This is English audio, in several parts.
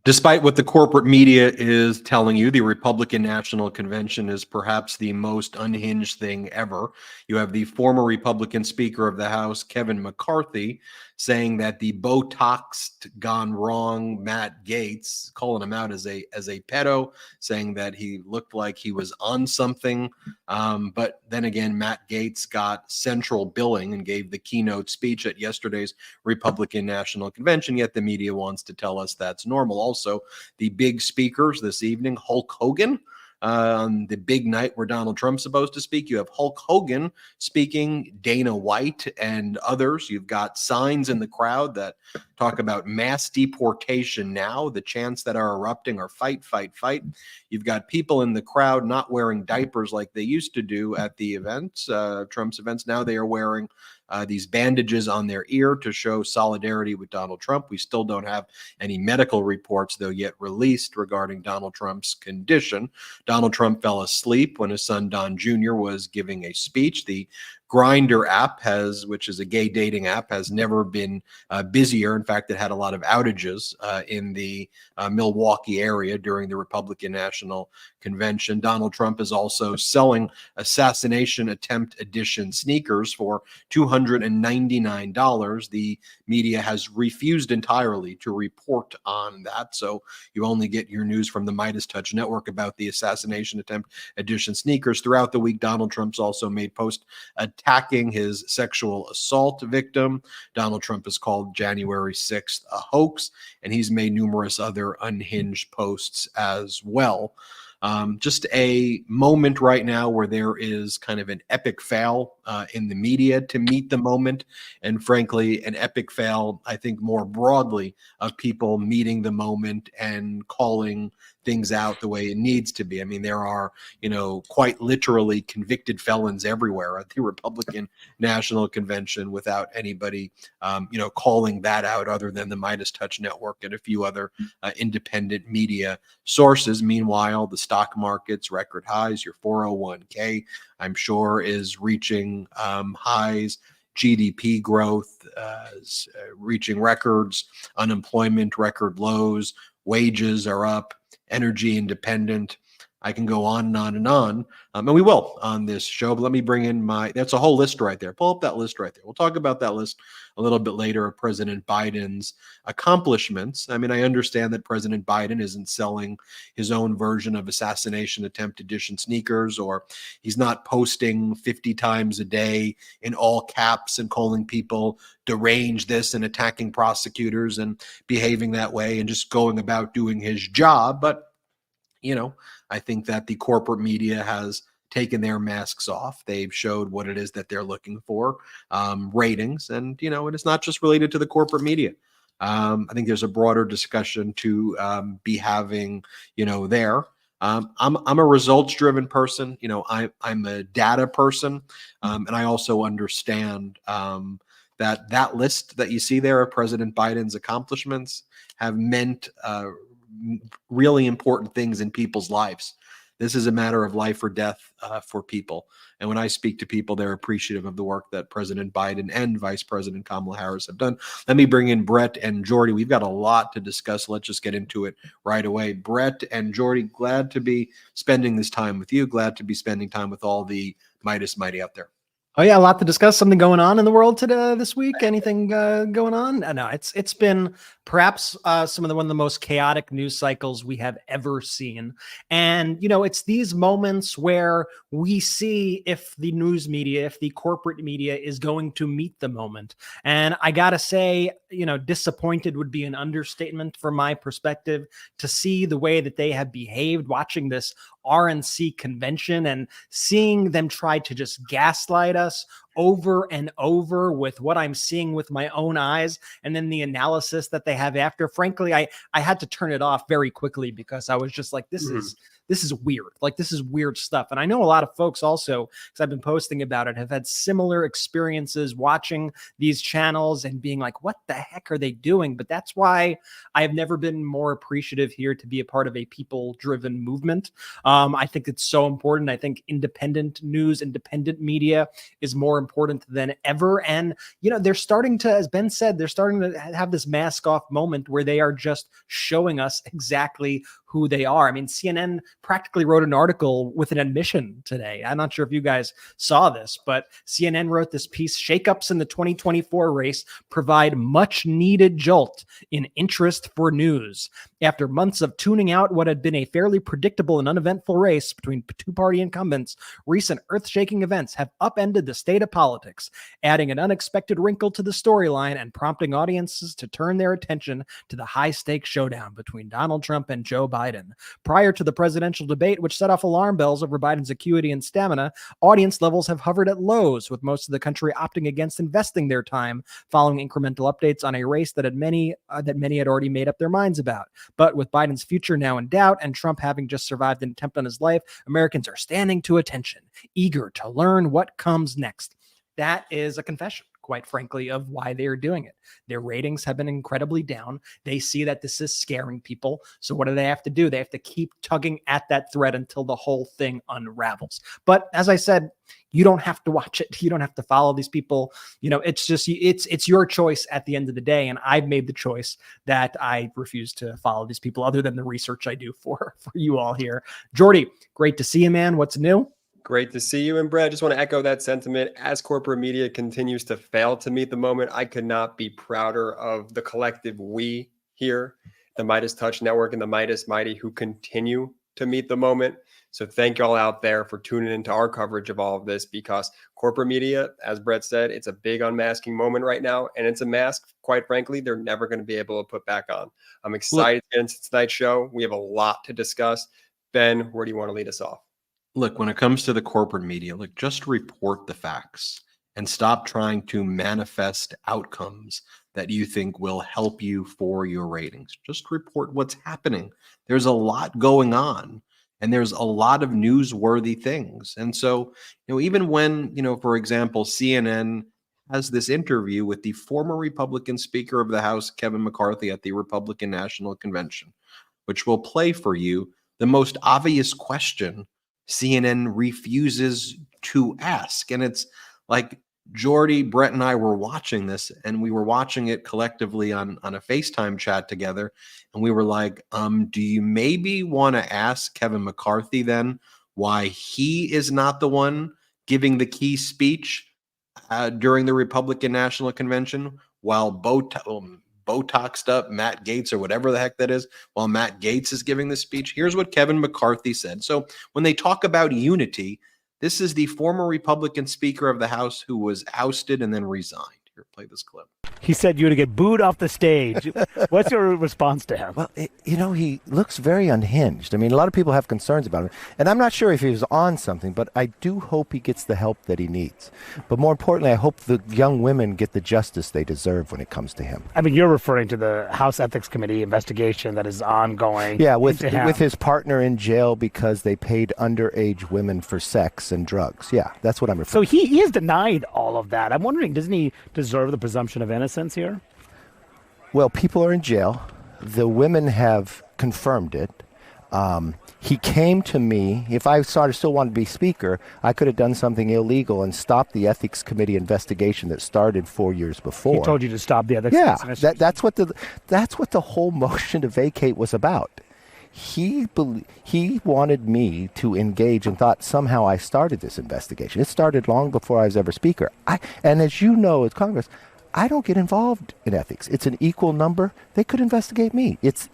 Despite what the corporate media is telling you, the Republican National Convention is perhaps the most unhinged thing ever. You have the former Republican Speaker of the House, Kevin McCarthy, saying that the Botoxed, gone wrong Matt Gaetz, calling him out as a pedo, saying that he looked like he was on something. But then again, Matt Gaetz got central billing and gave the keynote speech at yesterday's Republican National Convention, yet the media wants to tell us that's normal. Also, the big speakers this evening, Hulk Hogan, on the big night where Donald Trump's supposed to speak. You have Hulk Hogan speaking, Dana White and others. You've got signs in the crowd that talk about mass deportation now. The chants that are erupting are fight, fight, fight. You've got people in the crowd not wearing diapers like they used to do at the events, Trump's events. Now they are wearing these bandages on their ear to show solidarity with Donald Trump. We still don't have any medical reports, though, yet released regarding Donald Trump's condition. Donald Trump fell asleep when his son Don Jr. was giving a speech. The Grindr app which is a gay dating app, has never been busier. In fact, it had a lot of outages in the Milwaukee area during the Republican National Convention. Donald Trump is also selling assassination attempt edition sneakers for $299. The media has refused entirely to report on that. So you only get your news from the MeidasTouch Network about the assassination attempt edition sneakers. Throughout the week, Donald Trump's also made posts attacking his sexual assault victim. Donald Trump has called January 6th a hoax, and he's made numerous other unhinged posts as well. Just a moment right now where there is kind of an epic fail in the media to meet the moment, and frankly, an epic fail, I think, more broadly, of people meeting the moment and calling things out the way it needs to be. I mean, there are, quite literally convicted felons everywhere at the Republican National Convention without anybody, calling that out other than the MeidasTouch Network and a few other independent media sources. Meanwhile, the stock market's record highs. Your 401k, I'm sure, is reaching highs. GDP growth is reaching records. Unemployment record lows. Wages are up. Energy independent. I can go on and on and on, and we will on this show. But let me bring in that's a whole list right there. Pull up that list right there. We'll talk about that list a little bit later of President Biden's accomplishments. I mean, I understand that President Biden isn't selling his own version of assassination attempt edition sneakers, or he's not posting 50 times a day in all caps and calling people deranged this and attacking prosecutors and behaving that way and just going about doing his job. But I think that the corporate media has taken their masks off. They've showed what it is that they're looking for, ratings. And, and it's not just related to the corporate media. I think there's a broader discussion to be having, there. I'm a results-driven person. I'm a data person. And I also understand that list that you see there of President Biden's accomplishments have meant really important things in people's lives. This is a matter of life or death for people. And when I speak to people, they're appreciative of the work that President Biden and Vice President Kamala Harris have done. Let me bring in Brett and Jordy. We've got a lot to discuss. Let's just get into it right away. Brett and Jordy, glad to be spending this time with you. Glad to be spending time with all the Mighty out there. Oh yeah, a lot to discuss. Something going on in the world today, this week? Anything going on? No, it's been perhaps one of the most chaotic news cycles we have ever seen. And it's these moments where we see if the news media, if the corporate media is going to meet the moment. And I gotta say, disappointed would be an understatement from my perspective to see the way that they have behaved watching this RNC convention and seeing them try to just gaslight us over and over with what I'm seeing with my own eyes, and then the analysis that they have after. Frankly, I had to turn it off very quickly because I was just like, this this is weird. Like, this is weird stuff. And I know a lot of folks also, because I've been posting about it, have had similar experiences watching these channels and being like, what the heck are they doing? But that's why I have never been more appreciative here to be a part of a people-driven movement. I think it's so important. I think independent news, independent media is more important than ever. And, you know, they're starting to, as Ben said, they're starting to have this mask off moment where they are just showing us exactly who they are. I mean, CNN practically wrote an article with an admission today. I'm not sure if you guys saw this, but CNN wrote this piece: shakeups in the 2024 race provide much needed jolt in interest for news. After months of tuning out what had been a fairly predictable and uneventful race between two-party incumbents, recent earth-shaking events have upended the state of politics, adding an unexpected wrinkle to the storyline and prompting audiences to turn their attention to the high-stakes showdown between Donald Trump and Joe Biden. Prior to the presidential debate, which set off alarm bells over Biden's acuity and stamina, audience levels have hovered at lows, with most of the country opting against investing their time following incremental updates on a race that many had already made up their minds about. But with Biden's future now in doubt and Trump having just survived an attempt on his life, Americans are standing to attention, eager to learn what comes next. That is a confession, quite frankly, of why they are doing it. Their ratings have been incredibly down. They see that this is scaring people. So what do they have to do? They have to keep tugging at that thread until the whole thing unravels. But as I said, you don't have to watch it. You don't have to follow these people. You know, it's just, it's your choice at the end of the day. And I've made the choice that I refuse to follow these people, other than the research I do for you all here. Jordy, great to see you, man. What's new? Great to see you. And Brad, I just want to echo that sentiment. As corporate media continues to fail to meet the moment, I could not be prouder of the collective we here, the MeidasTouch Network and the Meidas Mighty, who continue to meet the moment. So thank you all out there for tuning into our coverage of all of this, because corporate media, as Brett said, it's a big unmasking moment right now. And it's a mask, quite frankly, they're never going to be able to put back on. I'm excited to get into tonight's show. We have a lot to discuss. Ben, where do you want to lead us off? Look, when it comes to the corporate media, look, just report the facts and stop trying to manifest outcomes that you think will help you for your ratings. Just report what's happening. There's a lot going on, and there's a lot of newsworthy things. And so, even when, for example, CNN has this interview with the former Republican Speaker of the House, Kevin McCarthy, at the Republican National Convention, which will play for you, the most obvious question CNN refuses to ask. And it's like, Jordy, Brett, and I were watching this, and we were watching it collectively on a FaceTime chat together. And we were like, do you maybe want to ask Kevin McCarthy then why he is not the one giving the key speech during the Republican National Convention, while Botoxed up Matt Gaetz, or whatever the heck that is, while Matt Gaetz is giving the speech? Here's what Kevin McCarthy said. So when they talk about unity, this is the former Republican Speaker of the House who was ousted and then resigned. Here, play this clip. He said you to get booed off the stage. What's your response to him? Well, he looks very unhinged. I mean, a lot of people have concerns about him. And I'm not sure if he was on something, but I do hope he gets the help that he needs. But more importantly, I hope the young women get the justice they deserve when it comes to him. I mean, you're referring to the House Ethics Committee investigation that is ongoing. Yeah, with his partner in jail because they paid underage women for sex and drugs. Yeah, that's what I'm referring to. So he has denied all of that. I'm wondering, doesn't he deserve the presumption of innocence here? Well, people are in jail. The women have confirmed it. He came to me. If I still wanted to be speaker, I could have done something illegal and stopped the ethics committee investigation that started 4 years before. He told you to stop the ethics committee. Yeah, that's what the whole motion to vacate was about. He wanted me to engage and thought somehow I started this investigation. It started long before I was ever speaker. And as you know, as Congress, I don't get involved in ethics. It's an equal number. They could investigate me. It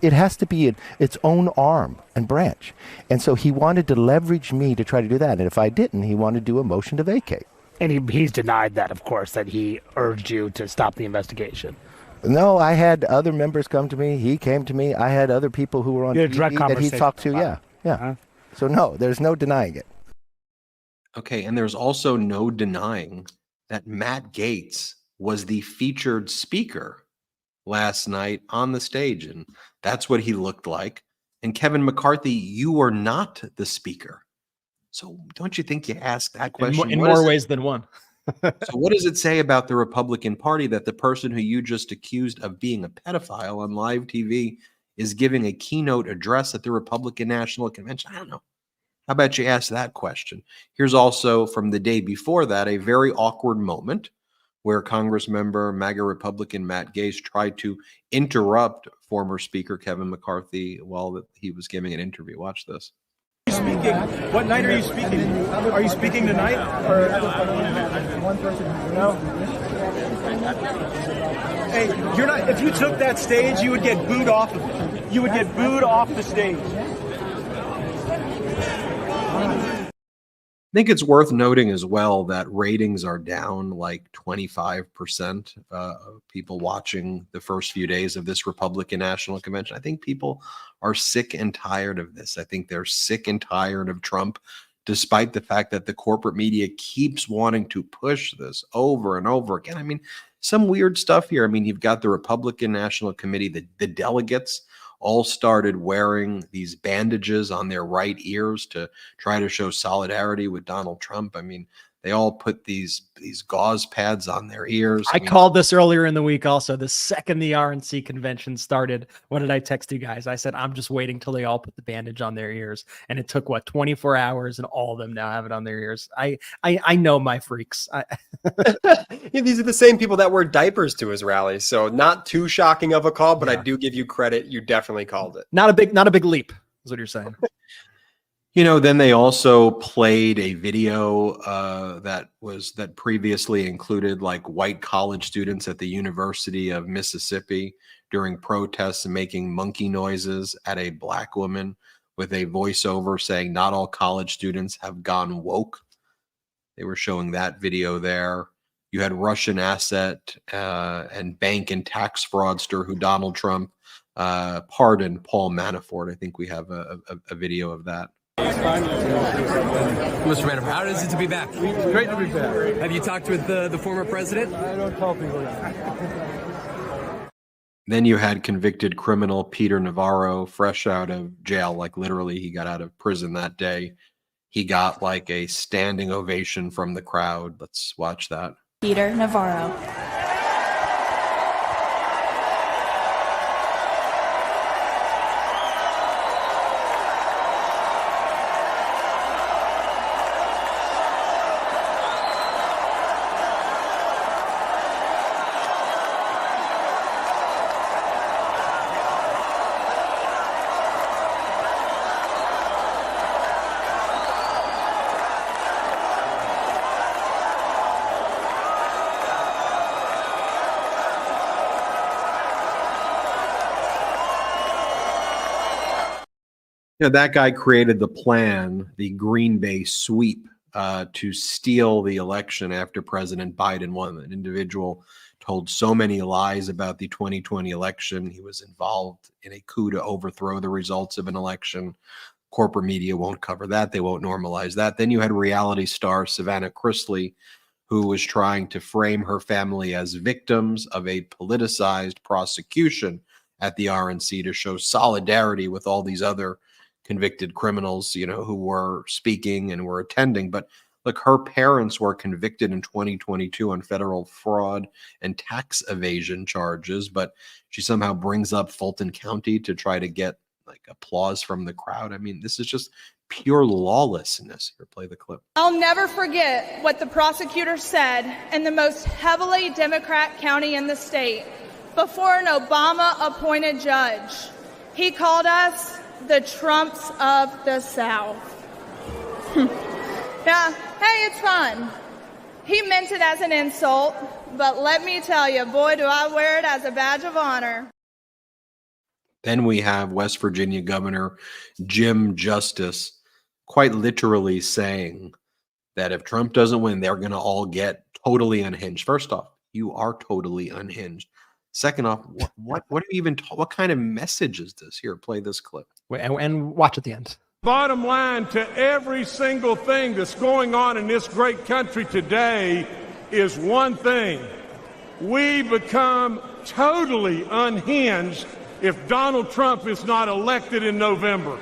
has to be its own arm and branch. And so he wanted to leverage me to try to do that. And if I didn't, he wanted to do a motion to vacate. And he's denied that, of course, that he urged you to stop the investigation. No, I had other members come to me. He came to me. I had other people who were on TV that he talked to. Yeah. Uh-huh. So no, there's no denying it. Okay, and there's also no denying that Matt Gaetz was the featured speaker last night on the stage, and that's what he looked like. And Kevin McCarthy, you are not the speaker. So don't you think you ask that question? In more ways than one. So what does it say about the Republican Party that the person who you just accused of being a pedophile on live TV is giving a keynote address at the Republican National Convention? I don't know. How about you ask that question? Here's also from the day before that, a very awkward moment where Congressmember MAGA Republican Matt Gaetz tried to interrupt former Speaker Kevin McCarthy while he was giving an interview. Watch this. Speaking. What night are you speaking? Are you speaking tonight? Or one person? No. Hey, you're not. If you took that stage, you would get booed off of it. You would get booed off the stage. I think it's worth noting as well that ratings are down like 25% of people watching the first few days of this Republican National Convention. I think people are sick and tired of this. I think they're sick and tired of Trump, despite the fact that the corporate media keeps wanting to push this over and over again. I mean, some weird stuff here. I mean, you've got the Republican National Committee, the delegates all started wearing these bandages on their right ears to try to show solidarity with Donald Trump. I mean, they all put these gauze pads on their ears. I called this earlier in the week also. The second the RNC convention started, what did I text you guys? I said, I'm just waiting till they all put the bandage on their ears. And it took, 24 hours, and all of them now have it on their ears. I know my freaks. Yeah, these are the same people that wear diapers to his rallies. So not too shocking of a call, but yeah. I do give you credit. You definitely called it. Not a big leap is what you're saying. You know, then they also played a video that previously included like white college students at the University of Mississippi during protests and making monkey noises at a black woman with a voiceover saying not all college students have gone woke. They were showing that video there. You had Russian asset and bank and tax fraudster who Donald Trump pardoned, Paul Manafort. I think we have a video of that. Mr. Manafort, how is it to be back? Great to be back. Have you talked with the former president? I don't tell people that. Then you had convicted criminal Peter Navarro, fresh out of jail, like literally he got out of prison that day. He got like a standing ovation from the crowd. Let's watch that. Peter Navarro. You know, that guy created the plan, the Green Bay sweep, to steal the election after President Biden won. An individual told so many lies about the 2020 election. He was involved in a coup to overthrow the results of an election. Corporate media won't cover that. They won't normalize that. Then you had reality star Savannah Chrisley, who was trying to frame her family as victims of a politicized prosecution at the RNC to show solidarity with all these other convicted criminals, you know, who were speaking and were attending. But look, her parents were convicted in 2022 on federal fraud and tax evasion charges, but she somehow brings up Fulton County to try to get like applause from the crowd. I mean, this is just pure lawlessness. Here, play the clip. I'll never forget what the prosecutor said in the most heavily Democrat county in the state before an Obama-appointed judge. He called us the Trumps of the South. Yeah, hey, it's fun. He meant it as an insult, but let me tell you, boy, do I wear it as a badge of honor. Then we have West Virginia Governor Jim Justice quite literally saying that if Trump doesn't win, they're going to all get totally unhinged. First off, you are totally unhinged. Second off, what are you even? What kind of message is this? Here, play this clip. And watch at the end. Bottom line to every single thing that's going on in this great country today is one thing. We become totally unhinged if Donald Trump is not elected in November.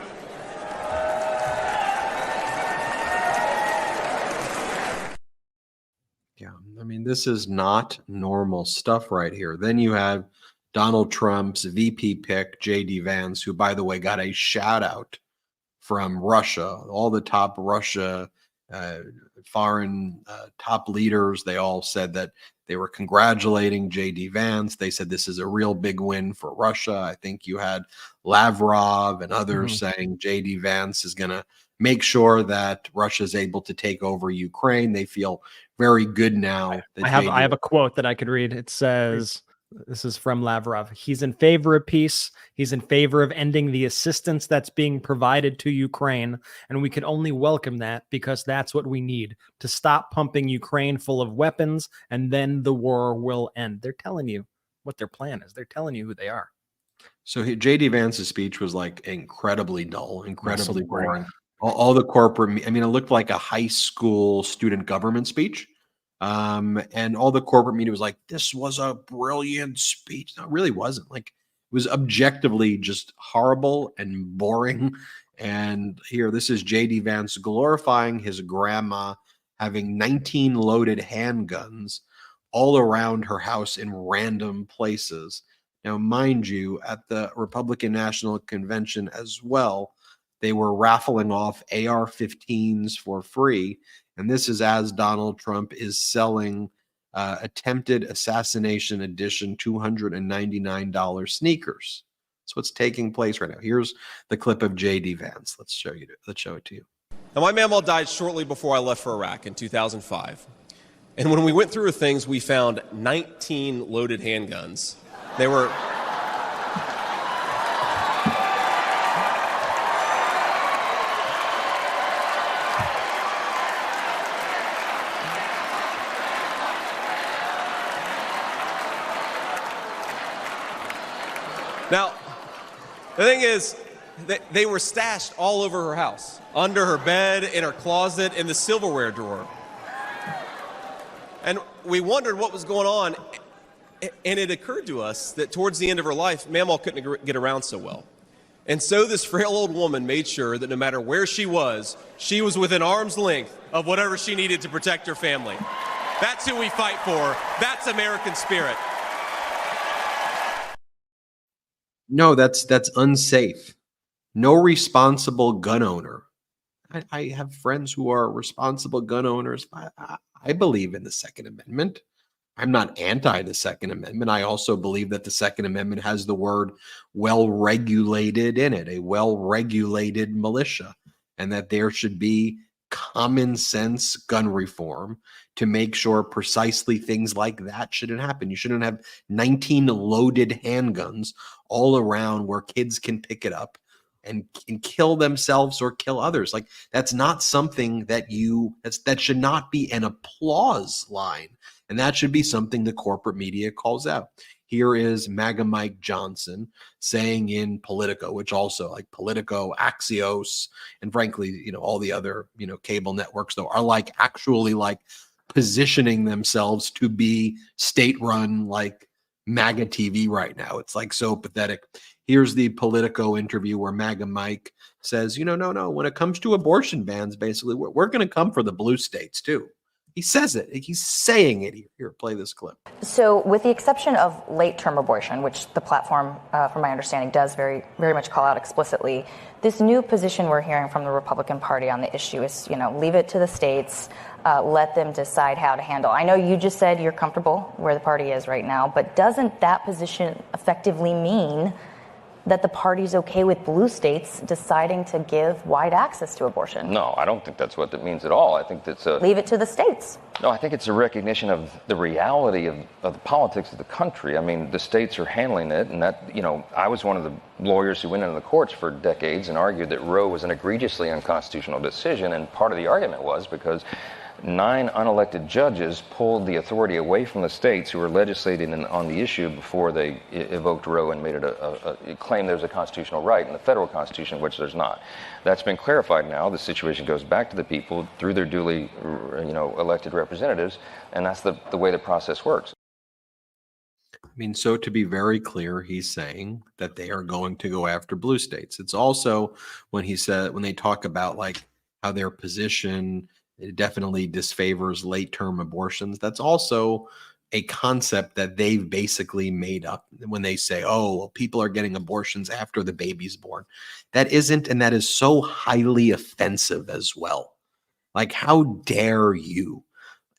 Yeah, I mean, this is not normal stuff right here. Then you have Donald Trump's VP pick, J.D. Vance, who, by the way, got a shout out from Russia. All the top Russia foreign top leaders, they all said that they were congratulating J.D. Vance. They said this is a real big win for Russia. I think you had Lavrov and others saying J.D. Vance is going to make sure that Russia is able to take over Ukraine. They feel very good now. That I have a quote that I could read. It says, this is from Lavrov. He's in favor of peace. He's in favor of ending the assistance that's being provided to Ukraine. And we can only welcome that because that's what we need to stop pumping Ukraine full of weapons. And then the war will end. They're telling you what their plan is. They're telling you who they are. So J.D. Vance's speech was like incredibly dull, incredibly boring. All the corporate, I mean, it looked like a high school student government speech. And all the corporate media was like, this was a brilliant speech. No, it really wasn't. Like, it was objectively just horrible and boring. And here, this is J.D. Vance glorifying his grandma having 19 loaded handguns all around her house in random places. Now, mind you, at the Republican National Convention as well, they were raffling off AR-15s for free. And this is as Donald Trump is selling attempted assassination edition $299 sneakers. That's what's taking place right now. Here's the clip of J.D. Vance. Let's show it to you. Now, my mamaw died shortly before I left for Iraq in 2005. And when we went through her things, we found 19 loaded handguns. They were... Now, the thing is, they were stashed all over her house, under her bed, in her closet, in the silverware drawer. And we wondered what was going on, and it occurred to us that towards the end of her life, Mamaw couldn't get around so well. And so this frail old woman made sure that no matter where she was within arm's length of whatever she needed to protect her family. That's who we fight for. That's American spirit. No, that's unsafe. No responsible gun owner. I have friends who are responsible gun owners. I believe in the Second Amendment. I'm not anti the Second Amendment. I also believe that the Second Amendment has the word well-regulated in it, a well-regulated militia, and that there should be common sense gun reform to make sure precisely things like that shouldn't happen. You shouldn't have 19 loaded handguns all around where kids can pick it up and kill themselves or kill others. Like, that's not something that that should not be an applause line. And that should be something the corporate media calls out. Here is MAGA Mike Johnson saying in Politico, which also, like Politico, Axios, and frankly, all the other, cable networks though are like actually like positioning themselves to be state-run like MAGA TV right now. It's like so pathetic. Here's the Politico interview where MAGA Mike says, no, when it comes to abortion bans, basically, we're going to come for the blue states too. He says it. He's saying it here. Here, play this clip. So with the exception of late-term abortion, which the platform, from my understanding, does very, very much call out explicitly, this new position we're hearing from the Republican Party on the issue is, leave it to the states, let them decide how to handle. I know you just said you're comfortable where the party is right now, but doesn't that position effectively mean that the party's okay with blue states deciding to give wide access to abortion? No, I don't think that's what that means at all. I think that's leave it to the states. No, I think it's a recognition of the reality of the politics of the country. I mean, the states are handling it, and that, I was one of the lawyers who went into the courts for decades and argued that Roe was an egregiously unconstitutional decision, and part of the argument was because 9 unelected judges pulled the authority away from the states who were legislating on the issue before they evoked Roe and made it a claim there's a constitutional right in the federal constitution, which there's not. That's been clarified now. The situation goes back to the people through their duly, elected representatives, and that's the way the process works. mean, so to be very clear, he's saying that they are going to go after blue states. It's also when they talk about like how their position definitely disfavors late term abortions. That's also a concept that they've basically made up when they say, oh, well, people are getting abortions after the baby's born. That isn't, and that is so highly offensive as well. Like, how dare you?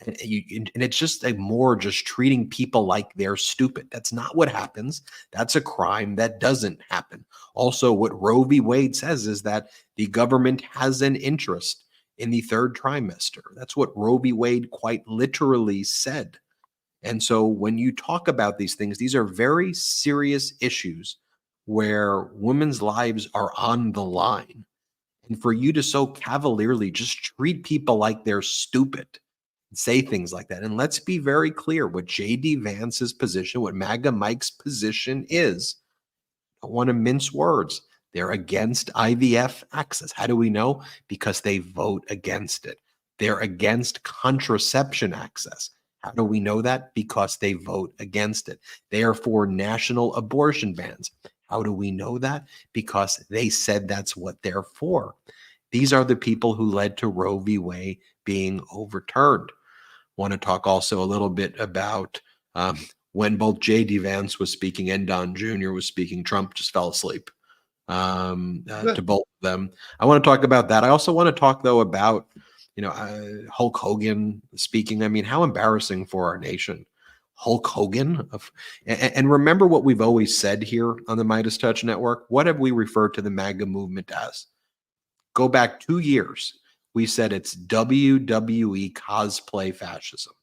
And it's just more just treating people like they're stupid. That's not what happens. That's a crime. That doesn't happen. Also, what Roe v. Wade says is that the government has an interest in the third trimester. That's what Roe v. Wade quite literally said. And so when you talk about these things, these are very serious issues where women's lives are on the line. And for you to so cavalierly just treat people like they're stupid, say things like that. And let's be very clear what J.D. Vance's position, what MAGA Mike's position is. I don't want to mince words. They're against IVF access. How do we know? Because they vote against it. They're against contraception access. How do we know that? Because they vote against it. They are for national abortion bans. How do we know that? Because they said that's what they're for. These are the people who led to Roe v. Wade being overturned. Want to talk also a little bit about when both J.D. Vance was speaking and Don Jr. was speaking, Trump just fell asleep to both of them. I want to talk about that. I also want to talk, though, about Hulk Hogan speaking. I mean, how embarrassing for our nation. Hulk Hogan. And remember what we've always said here on the MeidasTouch Network. What have we referred to the MAGA movement as? Go back 2 years. We said it's WWE cosplay fascism.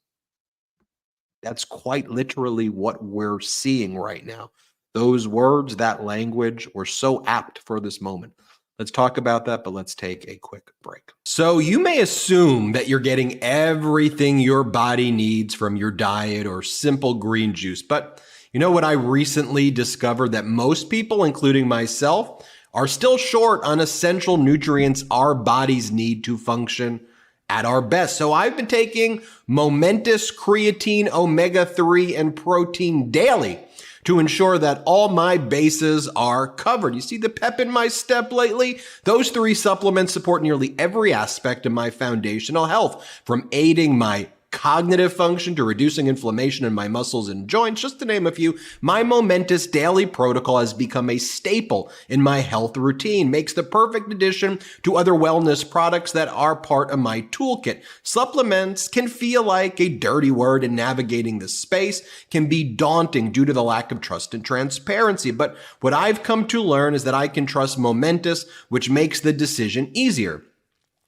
That's quite literally what we're seeing right now. Those words, that language were so apt for this moment. Let's talk about that, but let's take a quick break. So you may assume that you're getting everything your body needs from your diet or simple green juice. But you know what I recently discovered? That most people, including myself, are still short on essential nutrients our bodies need to function at our best. So I've been taking Momentous Creatine, Omega-3, and Protein daily to ensure that all my bases are covered. You see the pep in my step lately? Those 3 supplements support nearly every aspect of my foundational health, from aiding my cognitive function to reducing inflammation in my muscles and joints, just to name a few. My Momentous daily protocol has become a staple in my health routine, makes the perfect addition to other wellness products that are part of my toolkit. Supplements can feel like a dirty word, and navigating the space can be daunting due to the lack of trust and transparency. But what I've come to learn is that I can trust Momentous, which makes the decision easier.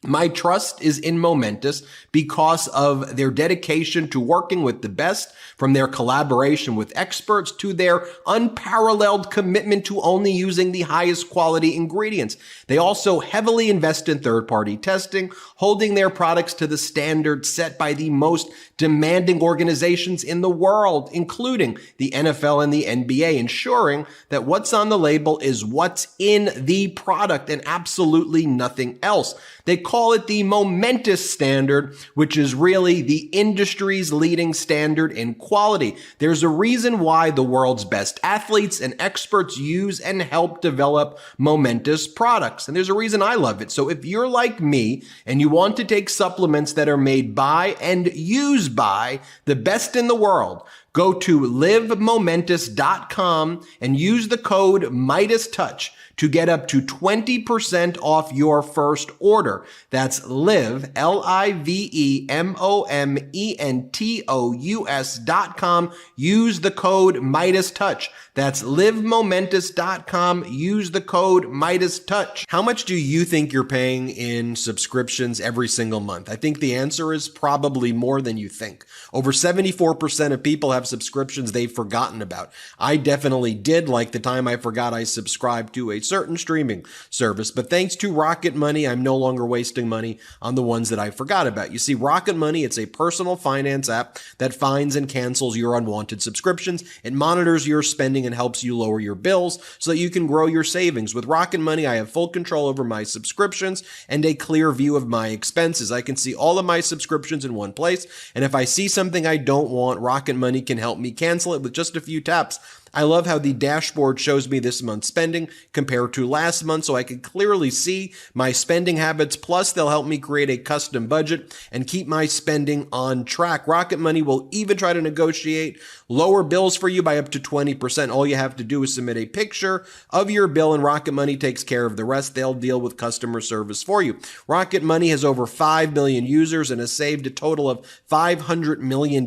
My trust is in Momentous because of their dedication to working with the best, from their collaboration with experts to their unparalleled commitment to only using the highest quality ingredients. They also heavily invest in third-party testing, holding their products to the standards set by the most demanding organizations in the world, including the NFL and the NBA, ensuring that what's on the label is what's in the product and absolutely nothing else. They call it the Momentous standard, which is really the industry's leading standard in quality. There's a reason why the world's best athletes and experts use and help develop Momentous products. And there's a reason I love it. So if you're like me and you want to take supplements that are made by and used by the best in the world, go to livemomentous.com and use the code MeidasTouch to get up to 20% off your first order. That's live, LIVEMOMENTOUS.com. Use the code MeidasTouch. That's livemomentous.com. Use the code MeidasTouch. How much do you think you're paying in subscriptions every single month? I think the answer is probably more than you think. Over 74% of people have subscriptions they've forgotten about. I definitely did, like the time I forgot I subscribed to a certain streaming service. But thanks to Rocket Money, I'm no longer wasting money on the ones that I forgot about. You see, Rocket Money, it's a personal finance app that finds and cancels your unwanted subscriptions. It monitors your spending and helps you lower your bills so that you can grow your savings. With Rocket Money, I have full control over my subscriptions and a clear view of my expenses. I can see all of my subscriptions in one place, and if I see something I don't want, Rocket Money can help me cancel it with just a few taps. I love how the dashboard shows me this month's spending compared to last month, so I can clearly see my spending habits. Plus, they'll help me create a custom budget and keep my spending on track. Rocket Money will even try to negotiate lower bills for you by up to 20%. All you have to do is submit a picture of your bill, and Rocket Money takes care of the rest. They'll deal with customer service for you. Rocket Money has over 5 million users and has saved a total of $500 million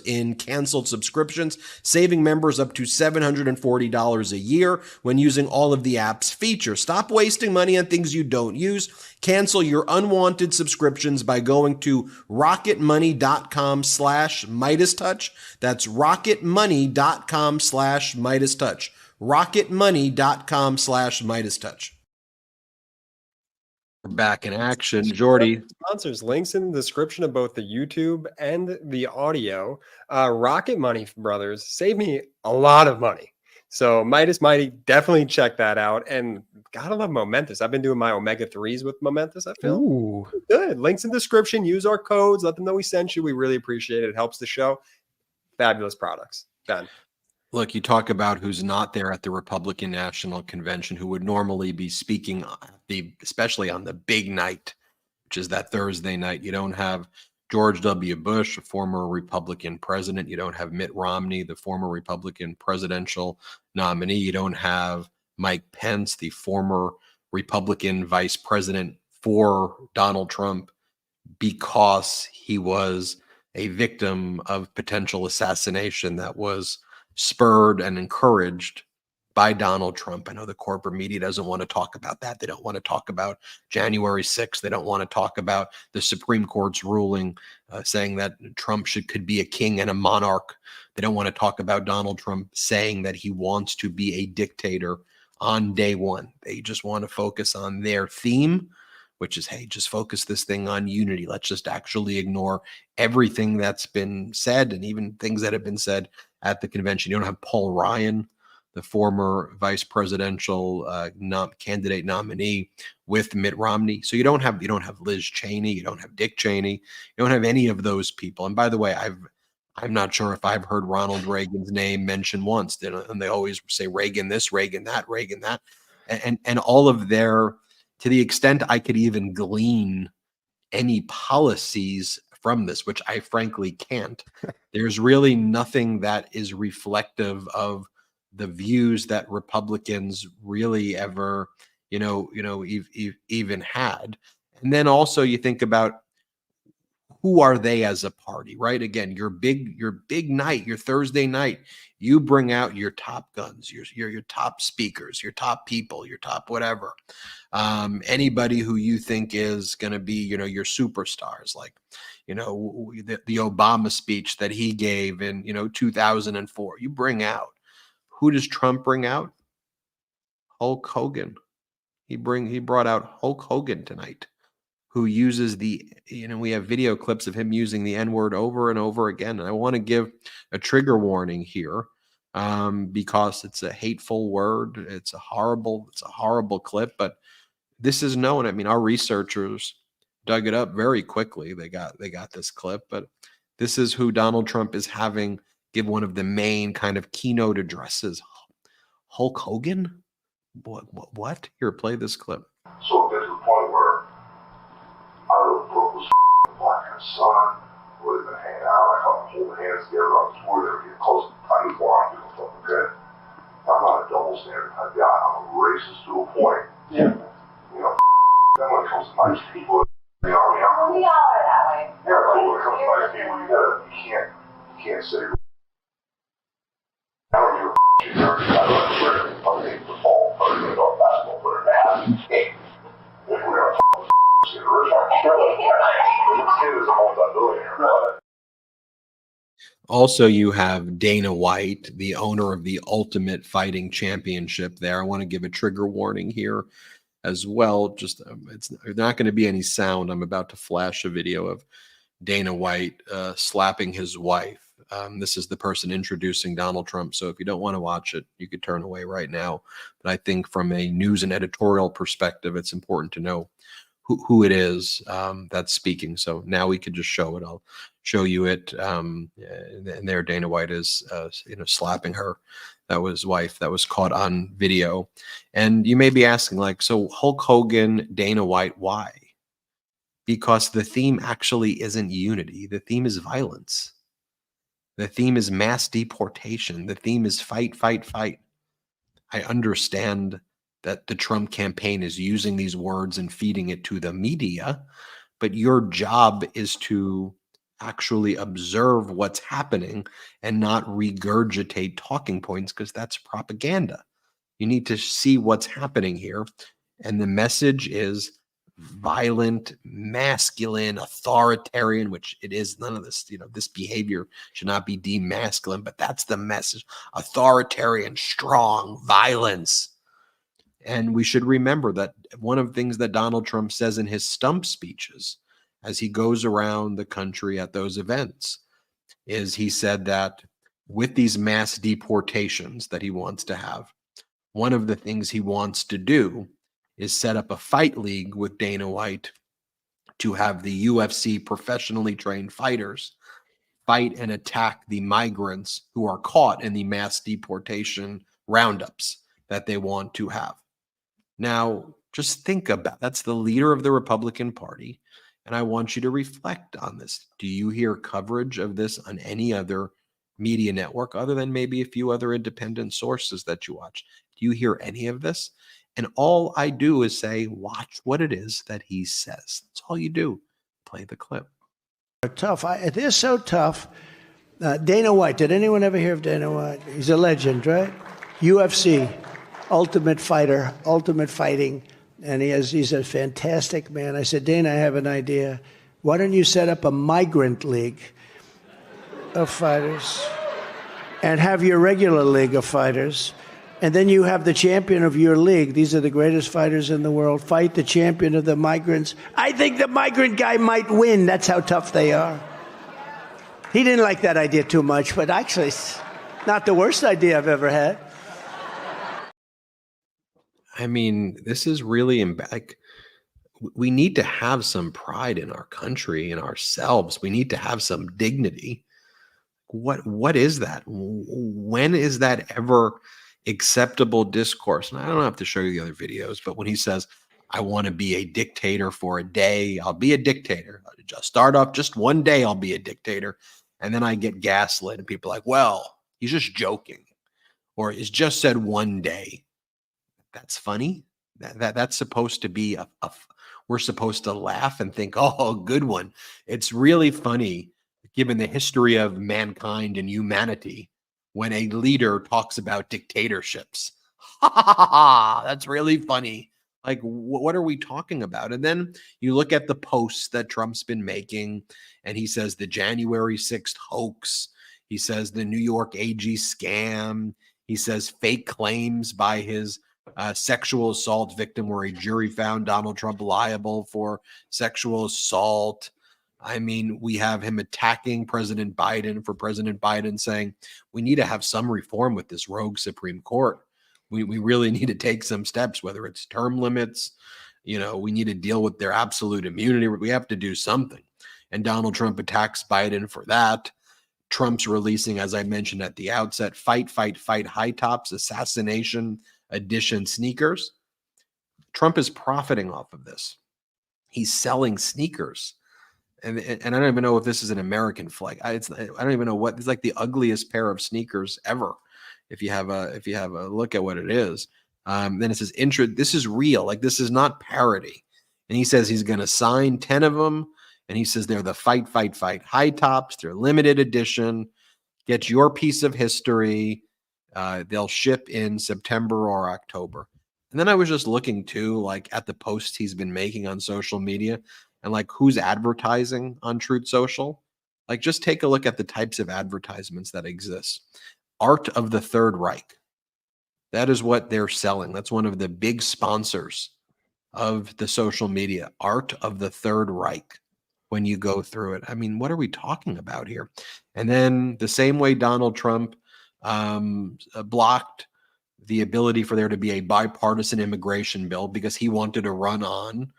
in canceled subscriptions, saving members up to $740 a year when using all of the app's features. Stop wasting money on things you don't use. Cancel your unwanted subscriptions by going to rocketmoney.com/MeidasTouch. That's rocketmoney.com/MeidasTouch. rocketmoney.com/MeidasTouch. We're back in action. Jordy. Sponsors, links in the description of both the YouTube and the audio. Rocket Money brothers save me a lot of money. So Meidas Mighty, definitely check that out. And gotta love Momentous. I've been doing my omega-3s with Momentous, I feel. Good. Links in the description. Use our codes. Let them know we sent you. We really appreciate it. It helps the show. Fabulous products. Done. Look, you talk about who's not there at the Republican National Convention, who would normally be speaking, especially on the big night, which is that Thursday night. You don't have George W. Bush, a former Republican president. You don't have Mitt Romney, the former Republican presidential nominee. You don't have Mike Pence, the former Republican vice president for Donald Trump, because he was a victim of potential assassination that was spurred and encouraged by Donald Trump. I know the corporate media doesn't want to talk about that. They don't want to talk about January 6th. They don't want to talk about the Supreme Court's ruling saying that Trump could be a king and a monarch. They don't want to talk about Donald Trump saying that he wants to be a dictator on day one. They just want to focus on their theme, which is, hey, just focus this thing on unity. Let's just actually ignore everything that's been said and even things that have been said at the convention. You don't have Paul Ryan, the former vice presidential candidate nominee with Mitt Romney. So you don't have Liz Cheney, you don't have Dick Cheney, you don't have any of those people. And by the way, I'm not sure if I've heard Ronald Reagan's name mentioned once. And they always say Reagan this, Reagan that, Reagan that, and all of their, to the extent I could even glean any policies from this, which I frankly can't. There's really nothing that is reflective of the views that Republicans really ever, even had. And then also you think about, who are they as a party, right? Again, your big night, your Thursday night, you bring out your top guns, your top speakers, your top people, your top whatever. Anybody who you think is going to be, your superstars, like, the Obama speech that he gave in, 2004. You bring out. Who does Trump bring out? Hulk Hogan. He brought out Hulk Hogan tonight, who uses we have video clips of him using the N-word over and over again. And I want to give a trigger warning here because it's a hateful word. It's a horrible clip, but this is known. I mean, our researchers dug it up very quickly. They got this clip, but this is who Donald Trump is having give one of the main kind of keynote addresses. Hulk Hogan? What? Here, play this clip. So there's a point where our book was black and sun, where they've been hanging out, I call them holding hands together on the tour, they were getting close to the tiny block, okay? I'm not a double standard type guy, I'm a racist to a point. Yeah. Then when it comes to nice people, we all are that way. Yeah, but when it comes to nice people, you can't say, I don't give a shit, I don't care, I'm a football player, I'm a basketball player, man. If we're going to get rich, I'm sure the kid is a multi-billionaire. Also, you have Dana White, the owner of the Ultimate Fighting Championship there. I want to give a trigger warning here as well. Just it's not going to be any sound. I'm about to flash a video of Dana White slapping his wife. This is the person introducing Donald Trump. So if you don't want to watch it, you could turn away right now. But I think from a news and editorial perspective, it's important to know who it is that's speaking. So now we could just show it. I'll show you it. And there Dana White is, slapping her. That was wife. That was caught on video. And you may be asking, like, so Hulk Hogan, Dana White, why? Because the theme actually isn't unity. The theme is violence. The theme is mass deportation. The theme is fight, fight, fight. I understand that the Trump campaign is using these words and feeding it to the media, but your job is to actually observe what's happening and not regurgitate talking points, because that's propaganda. You need to see what's happening here. And the message is violent, masculine, authoritarian, which it is. None of this, this behavior should not be deemed masculine, but that's the message. Authoritarian, strong, violence. And we should remember that one of the things that Donald Trump says in his stump speeches as he goes around the country at those events is he said that with these mass deportations that he wants to have, one of the things he wants to do is set up a fight league with Dana White to have the UFC professionally trained fighters fight and attack the migrants who are caught in the mass deportation roundups that they want to have. Now, just think about that's the leader of the Republican Party, and I want you to reflect on this. Do you hear coverage of this on any other media network other than maybe a few other independent sources that you watch? Do you hear any of this? And all I do is say, watch what it is that he says. That's all you do. Play the clip. Tough. It is so tough. Dana White. Did anyone ever hear of Dana White? He's a legend, right? UFC, ultimate fighter, ultimate fighting. And he's a fantastic man. I said, Dana, I have an idea. Why don't you set up a migrant league of fighters and have your regular league of fighters? And then you have the champion of your league. These are the greatest fighters in the world. Fight the champion of the migrants. I think the migrant guy might win. That's how tough they are. He didn't like that idea too much, but actually it's not the worst idea I've ever had. I mean, this is really like we need to have some pride in our country, in ourselves. We need to have some dignity. What is that? When is that ever acceptable discourse? And I don't have to show you the other videos, but when he says, I want to be a dictator for a day, I'll be a dictator. I'll just start off just one day, I'll be a dictator. And then I get gaslit and people are like, well, he's just joking. Or he's just said one day. That's funny. That's supposed to be we're supposed to laugh and think, oh, good one. It's really funny, given the history of mankind and humanity, when a leader talks about dictatorships. That's really funny. Like, what are we talking about? And then you look at the posts that Trump's been making, and he says the January 6th hoax. He says the New York AG scam. He says fake claims by his sexual assault victim, where a jury found Donald Trump liable for sexual assault. I mean, we have him attacking President Biden for President Biden saying we need to have some reform with this rogue Supreme Court. We really need to take some steps, whether it's term limits, we need to deal with their absolute immunity. We have to do something. And Donald Trump attacks Biden for that. Trump's releasing, as I mentioned at the outset, fight, fight, fight, high tops, assassination edition sneakers. Trump is profiting off of this. He's selling sneakers. And I don't even know if this is an American flag. I don't even know what. It's like the ugliest pair of sneakers ever. If you have a look at what it is, then it says this is real. Like, this is not parody. And he says he's going to sign 10 of them. And he says they're the fight, fight, fight high tops. They're limited edition. Get your piece of history. They'll ship in September or October. And then I was just looking too, like, at the posts he's been making on social media. And like, who's advertising on Truth Social? Like, just take a look at the types of advertisements that exist. Art of the Third Reich. That is what they're selling. That's one of the big sponsors of the social media. Art of the Third Reich. When you go through it, I mean, what are we talking about here? And then the same way Donald Trump blocked the ability for there to be a bipartisan immigration bill because he wanted to run on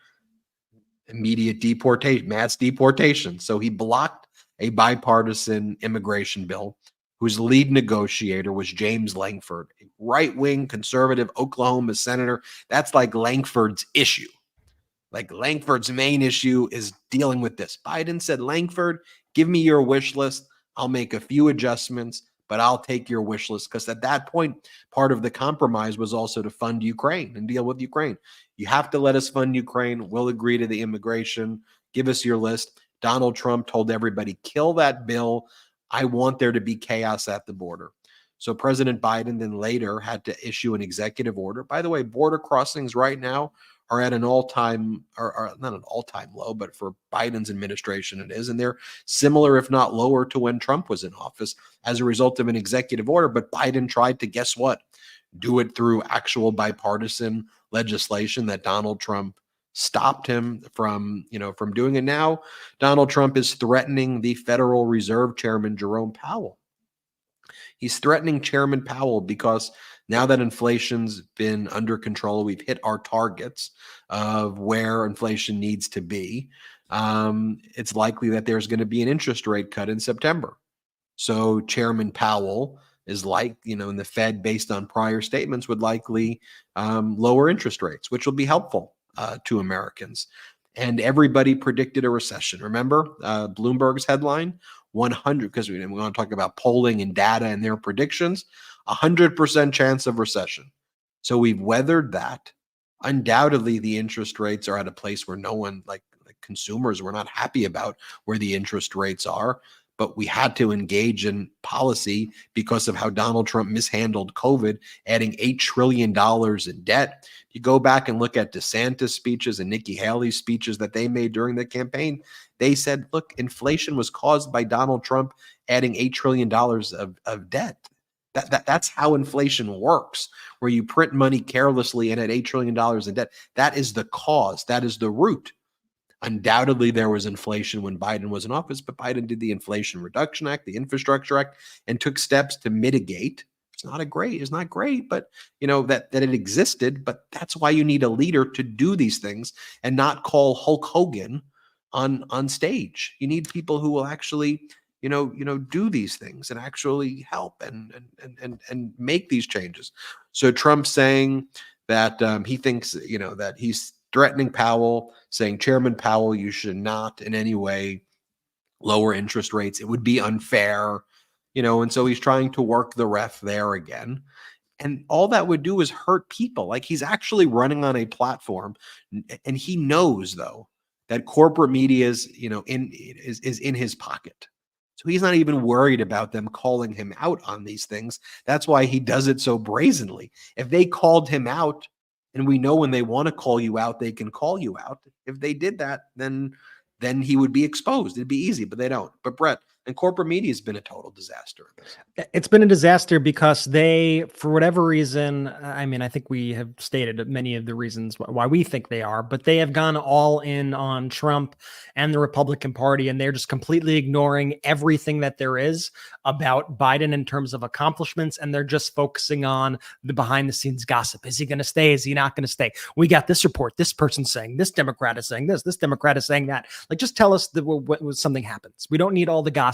immediate deportation, mass deportation. So he blocked a bipartisan immigration bill whose lead negotiator was James Lankford, a right-wing conservative Oklahoma senator. That's like Lankford's issue. Like Lankford's main issue is dealing with this. Biden said, Lankford, give me your wish list. I'll make a few adjustments, but I'll take your wish list. Because at that point, part of the compromise was also to fund Ukraine and deal with Ukraine. You have to let us fund Ukraine. We'll agree to the immigration. Give us your list. Donald Trump told everybody, kill that bill. I want there to be chaos at the border. So President Biden then later had to issue an executive order. By the way, border crossings right now are at an all-time, or not an all-time low, but for Biden's administration it is. And they're similar, if not lower, to when Trump was in office as a result of an executive order. But Biden tried to, guess what? Do it through actual bipartisan legislation that Donald Trump stopped him from doing. And now Donald Trump is threatening the Federal Reserve Chairman, Jerome Powell. He's threatening Chairman Powell because now that inflation's been under control, we've hit our targets of where inflation needs to be. It's likely that there's going to be an interest rate cut in September. So Chairman Powell is and the Fed, based on prior statements, would likely lower interest rates, which will be helpful to Americans. And everybody predicted a recession. Remember Bloomberg's headline? 100, because we want to talk about polling and data and their predictions, 100% chance of recession. So we've weathered that. Undoubtedly, the interest rates are at a place where no one, like consumers, were not happy about where the interest rates are. But we had to engage in policy because of how Donald Trump mishandled COVID, adding $8 trillion in debt. You go back and look at DeSantis' speeches and Nikki Haley's speeches that they made during the campaign. They said, look, inflation was caused by Donald Trump adding $8 trillion of debt. That's how inflation works, where you print money carelessly and add $8 trillion in debt. That is the cause. That is the root. Undoubtedly, there was inflation when Biden was in office, but Biden did the Inflation Reduction Act, the Infrastructure Act, and took steps to mitigate. It's not great, but that it existed. But that's why you need a leader to do these things and not call Hulk Hogan on stage. You need people who will actually, do these things and actually help and make these changes. So Trump's saying that he thinks, that he's threatening Powell, saying, Chairman Powell, you should not in any way lower interest rates. It would be unfair, and so he's trying to work the ref there again. And all that would do is hurt people. Like, he's actually running on a platform, and he knows, though, that corporate media is in his pocket. So he's not even worried about them calling him out on these things. That's why he does it so brazenly. If they called him out, and we know when they want to call you out, they can call you out. If they did that, then he would be exposed. It'd be easy, but they don't. But Brett, and corporate media has been a total disaster. It's been a disaster because they, for whatever reason, I think we have stated many of the reasons why we think they are, but they have gone all in on Trump and the Republican Party, and they're just completely ignoring everything that there is about Biden in terms of accomplishments, and they're just focusing on the behind-the-scenes gossip. Is he going to stay? Is he not going to stay? We got this report. This person's saying this. Democrat is saying this. This Democrat is saying that. Like, just tell us when something happens. We don't need all the gossip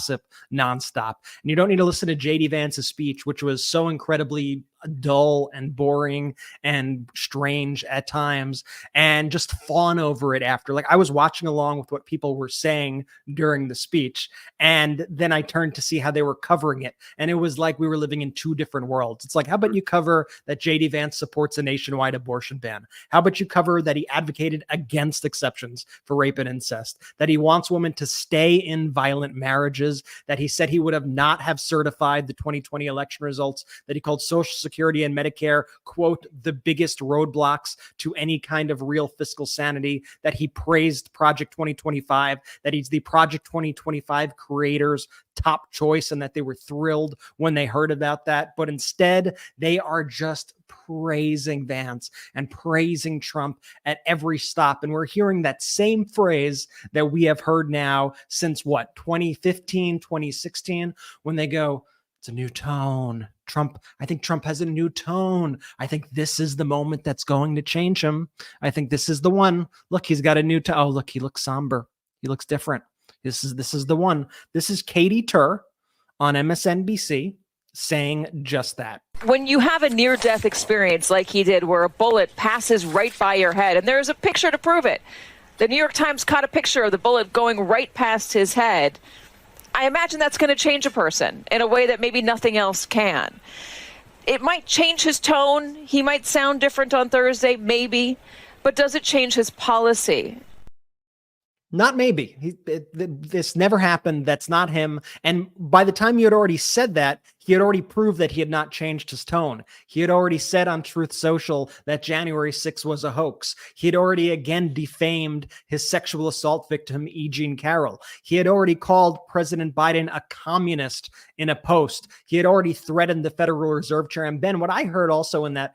nonstop. And you don't need to listen to JD Vance's speech, which was so incredibly dull and boring and strange at times, and just fawn over it after. Like, I was watching along with what people were saying during the speech, and then I turned to see how they were covering it, and it was like we were living in two different worlds. It's like, how about you cover that JD Vance supports a nationwide abortion ban? How about you cover that he advocated against exceptions for rape and incest, that he wants women to stay in violent marriages, that he said he would not have certified the 2020 election results, that he called Social Security and Medicare, quote, the biggest roadblocks to any kind of real fiscal sanity, that he praised Project 2025, that he's the Project 2025 creators' top choice, and that they were thrilled when they heard about that. But instead, they are just praising Vance and praising Trump at every stop. And we're hearing that same phrase that we have heard now since 2015, 2016, when they go, It's a new tone. I think Trump has a new tone. I think this is the moment that's going to change him. I think this is the one. Look, he's got a new tone. Oh, look, he looks somber. He looks different. This is the one. This is Katie Tur on MSNBC saying just that. When you have a near-death experience like he did, where a bullet passes right by your head, and there's a picture to prove it. The New York Times caught a picture of the bullet going right past his head. I imagine that's going to change a person in a way that maybe nothing else can. It might change his tone. He might sound different on Thursday, maybe. But does it change his policy? Not maybe. This never happened. That's not him. And by the time you had already said that, he had already proved that he had not changed his tone. He had already said on Truth Social that January 6th was a hoax. He had already again defamed his sexual assault victim, E. Jean Carroll. He had already called President Biden a communist in a post. He had already threatened the Federal Reserve Chair. And Ben, what I heard also in that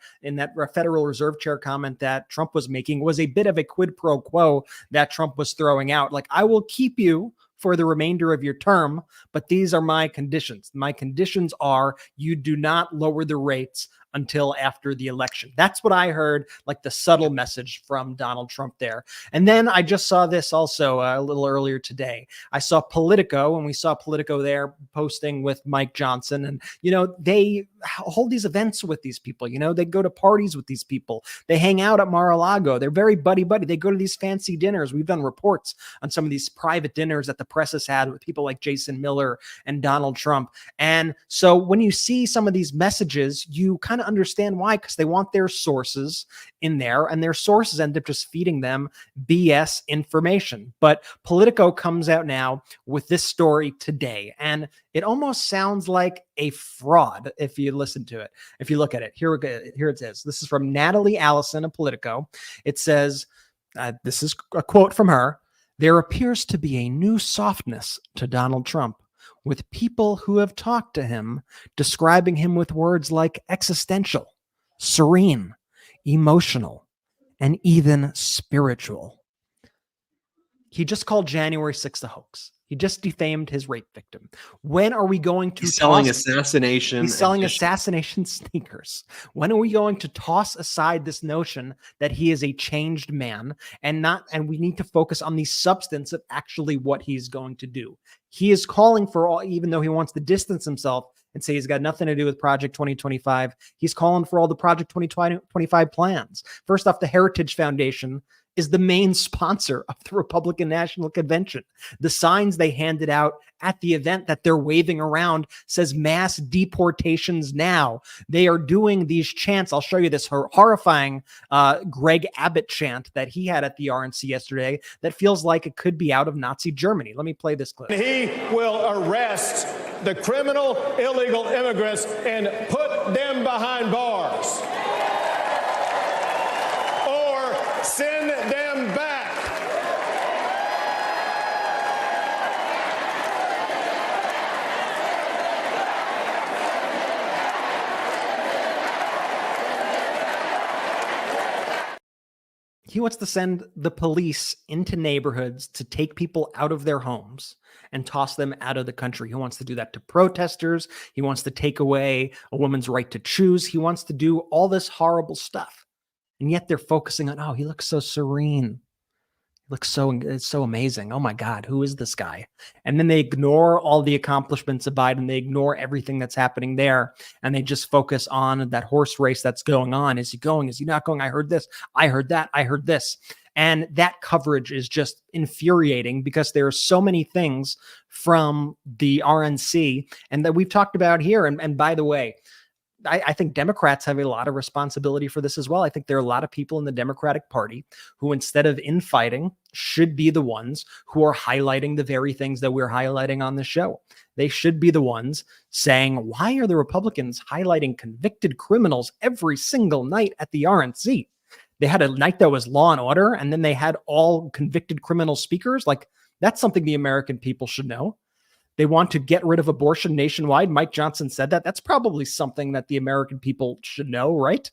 Federal Reserve Chair comment that Trump was making was a bit of a quid pro quo that Trump was throwing out. Like, I will keep you for the remainder of your term, but these are my conditions. My conditions are you do not lower the rates until after the election. That's what I heard, like the subtle message from Donald Trump there. And then I just saw this also a little earlier today. I saw Politico, and we saw Politico there posting with Mike Johnson. And, you know, they hold these events with these people. You know, they go to parties with these people. They hang out at Mar-a-Lago. They're very buddy-buddy. They go to these fancy dinners. We've done reports on some of these private dinners that the press has had with people like Jason Miller and Donald Trump. And so when you see some of these messages, you kind of understand why, because they want their sources in there, and their sources end up just feeding them BS information. But Politico comes out now with this story today, and it almost sounds like a fraud if you listen to it. If you look at it, here it is. This is from Natalie Allison of Politico. It says, this is a quote from her: "There appears to be a new softness to Donald Trump, with people who have talked to him describing him with words like existential, serene, emotional, and even spiritual." He just called January 6th a hoax. He just defamed his rape victim. When are we going to selling assassination? He's selling assassination sneakers. When are we going to toss aside this notion that he is a changed man and we need to focus on the substance of actually what he's going to do? He is calling for all, even though he wants to distance himself and say he's got nothing to do with Project 2025, he's calling for all the Project 2025 plans. First off, the Heritage Foundation is the main sponsor of the Republican National Convention. The signs they handed out at the event that they're waving around says mass deportations now. They are doing these chants. I'll show you this horrifying Greg Abbott chant that he had at the RNC yesterday that feels like it could be out of Nazi Germany. Let me play this clip. He will arrest the criminal illegal immigrants and put them behind bars. Send them back. He wants to send the police into neighborhoods to take people out of their homes and toss them out of the country. He wants to do that to protesters. He wants to take away a woman's right to choose. He wants to do all this horrible stuff. And yet they're focusing on, oh, he looks so serene. He looks so amazing. Oh my God, who is this guy? And then they ignore all the accomplishments of Biden. They ignore everything that's happening there. And they just focus on that horse race that's going on. Is he going? Is he not going? I heard this. I heard that. I heard this. And that coverage is just infuriating because there are so many things from the RNC and that we've talked about here. And by the way, I think Democrats have a lot of responsibility for this as well. I think there are a lot of people in the Democratic Party who, instead of infighting, should be the ones who are highlighting the very things that we're highlighting on the show. They should be the ones saying, why are the Republicans highlighting convicted criminals every single night at the RNC? They had a night that was Law and Order, and then they had all convicted criminal speakers. Like, that's something the American people should know. They want to get rid of abortion nationwide. Mike Johnson said that. That's probably something that the American people should know, right?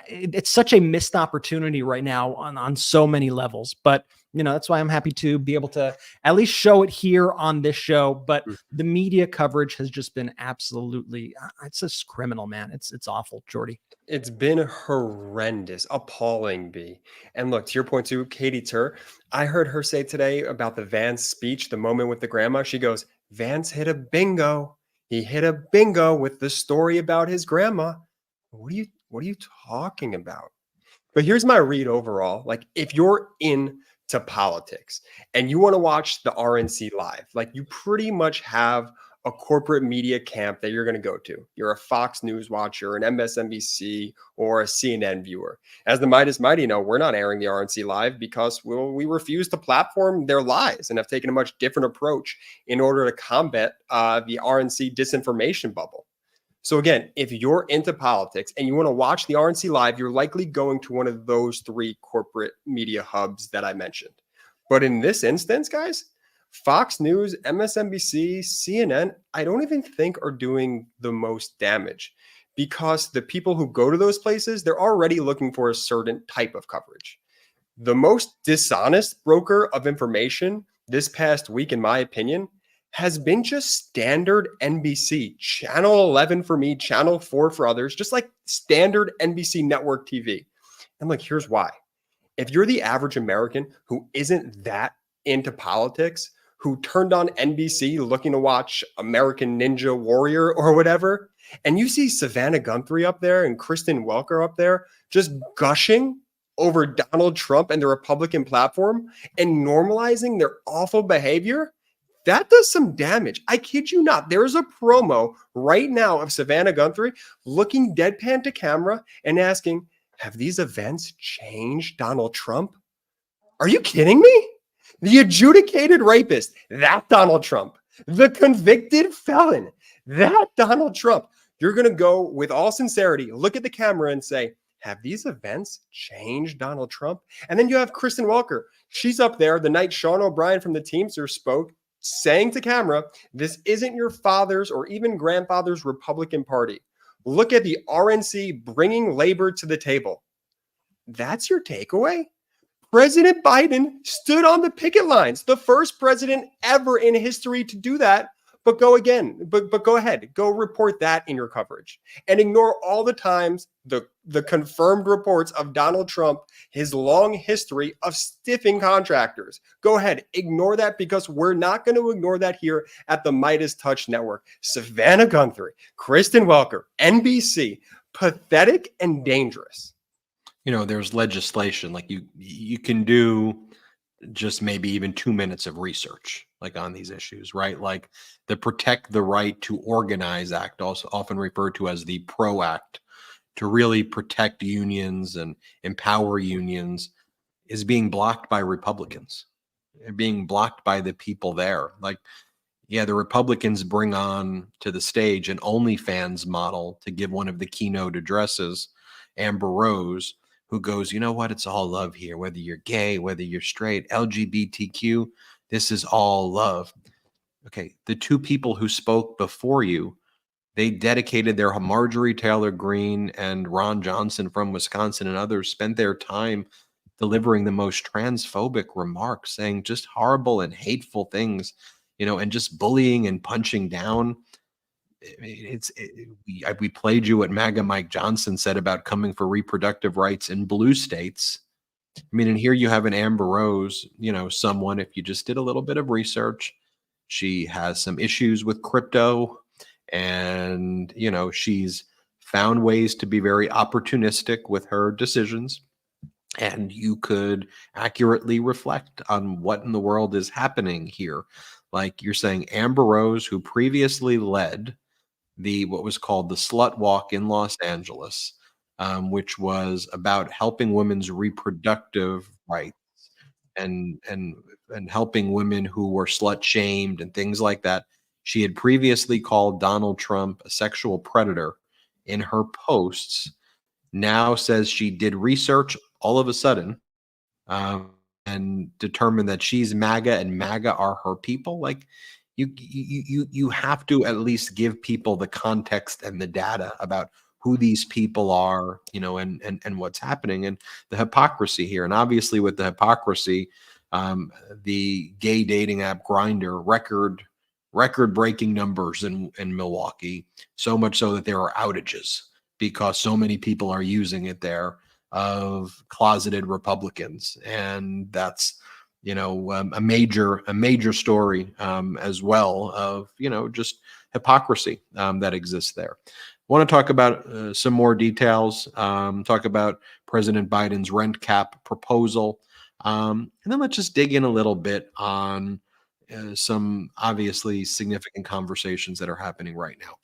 It's such a missed opportunity right now on so many levels. But that's why I'm happy to be able to at least show it here on this show. But the media coverage has just been absolutely, it's just criminal, man. It's awful, Jordy. It's been horrendous, appalling, B. And look, to your point too, Katie Tur, I heard her say today about the Vance speech, the moment with the grandma. She goes, Vance hit a bingo. He hit a bingo with the story about his grandma. What are you talking about? But here's my read overall. Like, if you're into politics and you want to watch the RNC live, like, you pretty much have a corporate media camp that you're going to go to. You're a Fox News watcher, an MSNBC, or a CNN viewer. As the Meidas Mighty know, we're not airing the RNC live because we refuse to platform their lies and have taken a much different approach in order to combat the RNC disinformation bubble. So again, if you're into politics and you want to watch the RNC live, you're likely going to one of those 3 corporate media hubs that I mentioned. But in this instance, guys, Fox News, MSNBC, CNN, I don't even think are doing the most damage, because the people who go to those places, they're already looking for a certain type of coverage. The most dishonest broker of information this past week, in my opinion, has been just standard NBC, Channel 11 for me, Channel 4 for others, just like standard NBC network TV. And like, here's why. If you're the average American who isn't that into politics, who turned on NBC looking to watch American Ninja Warrior or whatever, and you see Savannah Guthrie up there and Kristen Welker up there just gushing over Donald Trump and the Republican platform and normalizing their awful behavior, that does some damage. I kid you not. There is a promo right now of Savannah Guthrie looking deadpan to camera and asking, have these events changed Donald Trump? Are you kidding me? The adjudicated rapist, that Donald Trump. The convicted felon, that Donald Trump. You're going to go with all sincerity, look at the camera and say, have these events changed Donald Trump? And then you have Kristen Welker. She's up there the night Sean O'Brien from the Teamsters spoke, saying to camera, this isn't your father's or even grandfather's Republican Party. Look at the RNC bringing labor to the table. That's your takeaway? President Biden stood on the picket lines, the first president ever in history to do that. But go ahead, go report that in your coverage and ignore all the times the confirmed reports of Donald Trump, his long history of stiffing contractors. Go ahead, ignore that, because we're not going to ignore that here at the MeidasTouch Network. Savannah Guthrie, Kristen Welker, NBC, pathetic and dangerous. There's legislation, like you can do just maybe even 2 minutes of research, like on these issues, right? Like the Protect the Right to Organize Act, also often referred to as the PRO Act, to really protect unions and empower unions, is being blocked by Republicans, being blocked by the people there. Like, yeah, the Republicans bring on to the stage an OnlyFans model to give one of the keynote addresses, Amber Rose, who goes, you know what? It's all love here, whether you're gay, whether you're straight, LGBTQ, this is all love. Okay, the 2 people who spoke before you, they dedicated their Marjorie Taylor Greene and Ron Johnson from Wisconsin and others spent their time delivering the most transphobic remarks, saying just horrible and hateful things, and just bullying and punching down. We played you what MAGA Mike Johnson said about coming for reproductive rights in blue states. And here you have an Amber Rose, someone, if you just did a little bit of research, she has some issues with crypto, and, she's found ways to be very opportunistic with her decisions. And you could accurately reflect on what in the world is happening here. Like you're saying, Amber Rose, who previously led what was called the Slut Walk in Los Angeles, which was about helping women's reproductive rights and helping women who were slut shamed and things like that. She had previously called Donald Trump a sexual predator in her posts. Now says she did research all of a sudden and determined that she's MAGA and MAGA are her people. Like, you have to at least give people the context and the data about who these people are, and what's happening and the hypocrisy here. And obviously with the hypocrisy, the gay dating app Grindr record-breaking numbers in Milwaukee, so much so that there are outages because so many people are using it there, of closeted Republicans. And that's, a major story as well of, just hypocrisy that exists there. Want to talk about some more details, talk about President Biden's rent cap proposal. And then let's just dig in a little bit on some obviously significant conversations that are happening right now.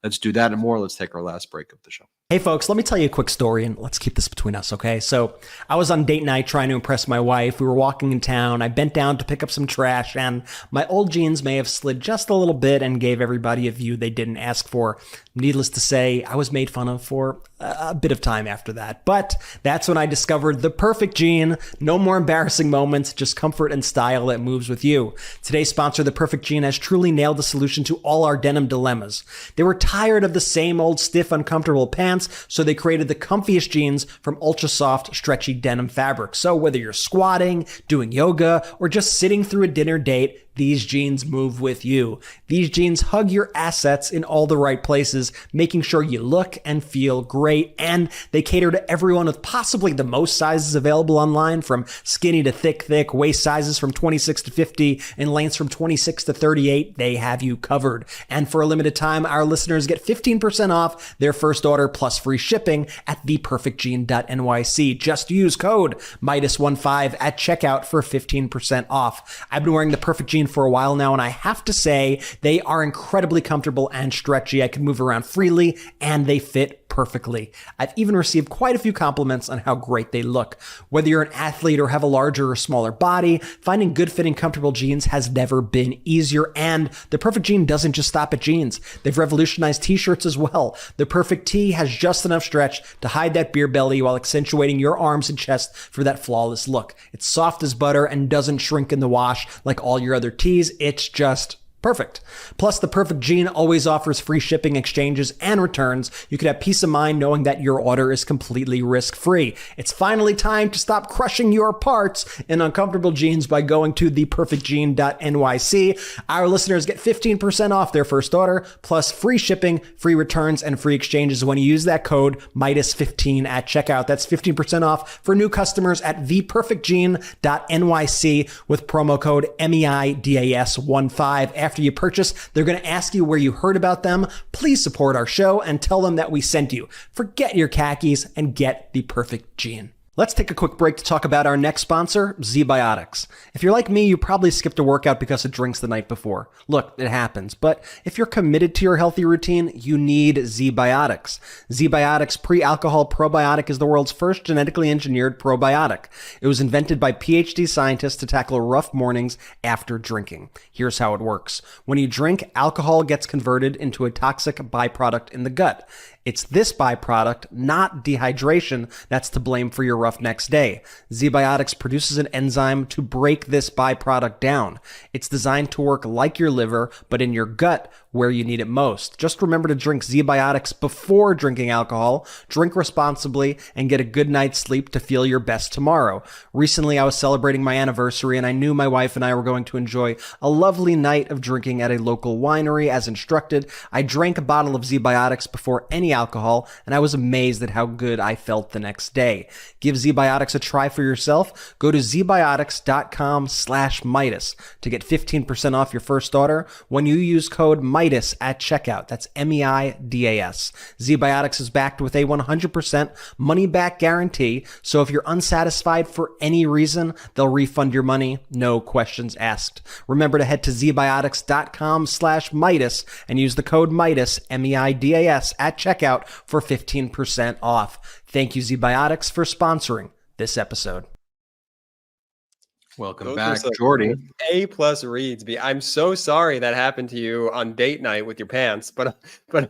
Let's do that and more. Let's take our last break of the show. Hey folks, let me tell you a quick story and let's keep this between us, okay? So I was on date night trying to impress my wife. We were walking in town. I bent down to pick up some trash and my old jeans may have slid just a little bit and gave everybody a view they didn't ask for. Needless to say, I was made fun of for a bit of time after that. But that's when I discovered the perfect jean. No more embarrassing moments, just comfort and style that moves with you. Today's sponsor, The Perfect Jean, has truly nailed the solution to all our denim dilemmas. They were tired of the same old stiff, uncomfortable pants, so they created the comfiest jeans from ultra soft, stretchy denim fabric. So whether you're squatting, doing yoga, or just sitting through a dinner date, these jeans move with you. These jeans hug your assets in all the right places, making sure you look and feel great. And they cater to everyone with possibly the most sizes available online, from skinny to thick, waist sizes from 26 to 50, and lengths from 26 to 38. They have you covered. And for a limited time, our listeners get 15% off their first order plus free shipping at theperfectjean.nyc. Just use code MeidasTouch at checkout for 15% off. I've been wearing the Perfect Jean for a while now, and I have to say they are incredibly comfortable and stretchy. I can move around freely and they fit perfectly. I've even received quite a few compliments on how great they look. Whether you're an athlete or have a larger or smaller body, finding good fitting comfortable jeans has never been easier. And the Perfect Jean doesn't just stop at jeans. They've revolutionized t-shirts as well. The Perfect Tee has just enough stretch to hide that beer belly while accentuating your arms and chest for that flawless look. It's soft as butter and doesn't shrink in the wash like all your other tees. It's just perfect. Plus, the Perfect Jean always offers free shipping, exchanges, and returns. You can have peace of mind knowing that your order is completely risk-free. It's finally time to stop crushing your parts in uncomfortable jeans by going to theperfectjean.nyc. Our listeners get 15% off their first order, plus free shipping, free returns, and free exchanges when you use that code MeidasTouch at checkout. That's 15% off for new customers at theperfectjean.nyc with promo code MEIDAS15. After you purchase, they're going to ask you where you heard about them. Please support our show and tell them that we sent you. Forget your khakis and get the Perfect Jean. Let's take a quick break to talk about our next sponsor, ZBiotics. If you're like me, you probably skipped a workout because of drinks the night before. Look, it happens, but if you're committed to your healthy routine, you need ZBiotics. ZBiotics Pre-Alcohol Probiotic is the world's first genetically engineered probiotic. It was invented by PhD scientists to tackle rough mornings after drinking. Here's how it works. When you drink, alcohol gets converted into a toxic byproduct in the gut. It's this byproduct, not dehydration, that's to blame for your rough next day. ZBiotics produces an enzyme to break this byproduct down. It's designed to work like your liver, but in your gut where you need it most. Just remember to drink ZBiotics before drinking alcohol, drink responsibly, and get a good night's sleep to feel your best tomorrow. Recently, I was celebrating my anniversary, and I knew my wife and I were going to enjoy a lovely night of drinking at a local winery as instructed. I drank a bottle of ZBiotics before any alcohol, and I was amazed at how good I felt the next day. Give ZBiotics a try for yourself. Go to zbiotics.com/Meidas to get 15% off your first order when you use code Meidas at checkout. That's MEIDAS. ZBiotics is backed with a 100% money-back guarantee, so if you're unsatisfied for any reason, they'll refund your money, no questions asked. Remember to head to zbiotics.com/Meidas and use the code Meidas, MEIDAS, at checkout for 15% off. Thank you, ZBiotics, for sponsoring this episode. Welcome Those back, are some Jordy. A+ reads. I'm so sorry that happened to you on date night with your pants, but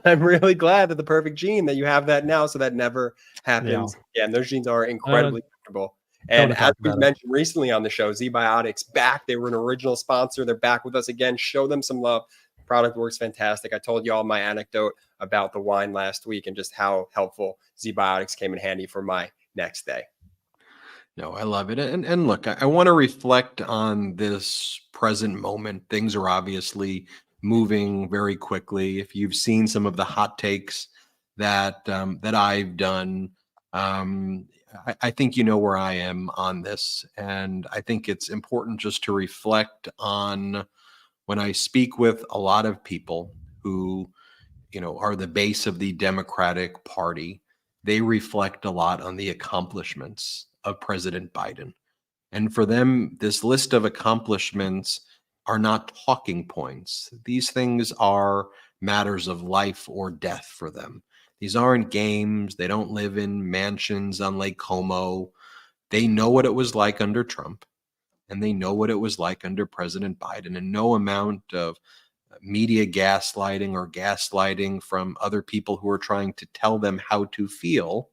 I'm really glad that the Perfect Jean that you have that now, so that never happens. Yeah, and those jeans are incredibly comfortable. And as we mentioned recently on the show, ZBiotics back. They were an original sponsor. They're back with us again. Show them some love. Product works fantastic. I told you all my anecdote about the wine last week and just how helpful ZBiotics came in handy for my next day. No, I love it. And look, I want to reflect on this present moment. Things are obviously moving very quickly. If you've seen some of the hot takes that I've done, I think you know where I am on this, and I think it's important just to reflect on when I speak with a lot of people who are the base of the Democratic Party. They reflect a lot on the accomplishments of President Biden. And for them, this list of accomplishments are not talking points. These things are matters of life or death for them. These aren't games. They don't live in mansions on Lake Como. They know what it was like under Trump, and they know what it was like under President Biden. And no amount of media gaslighting or gaslighting from other people who are trying to tell them how to feel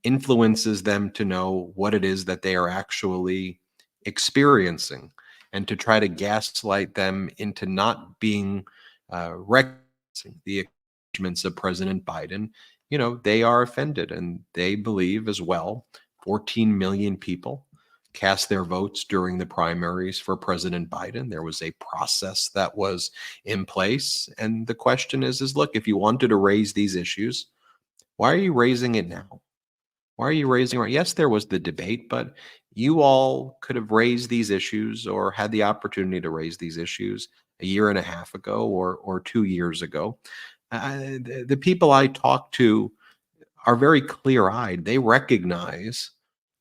influences them to know what it is that they are actually experiencing, and to try to gaslight them into not being recognizing the accomplishments of President Biden. They are offended, and they believe as well 14 million people cast their votes during the primaries for President Biden. There was a process that was in place. And the question is look, if you wanted to raise these issues, why are you raising it now? Why are you raising it? Yes, there was the debate, but you all could have raised these issues or had the opportunity to raise these issues a year and a half ago or 2 years ago. The people I talk to are very clear-eyed. They recognize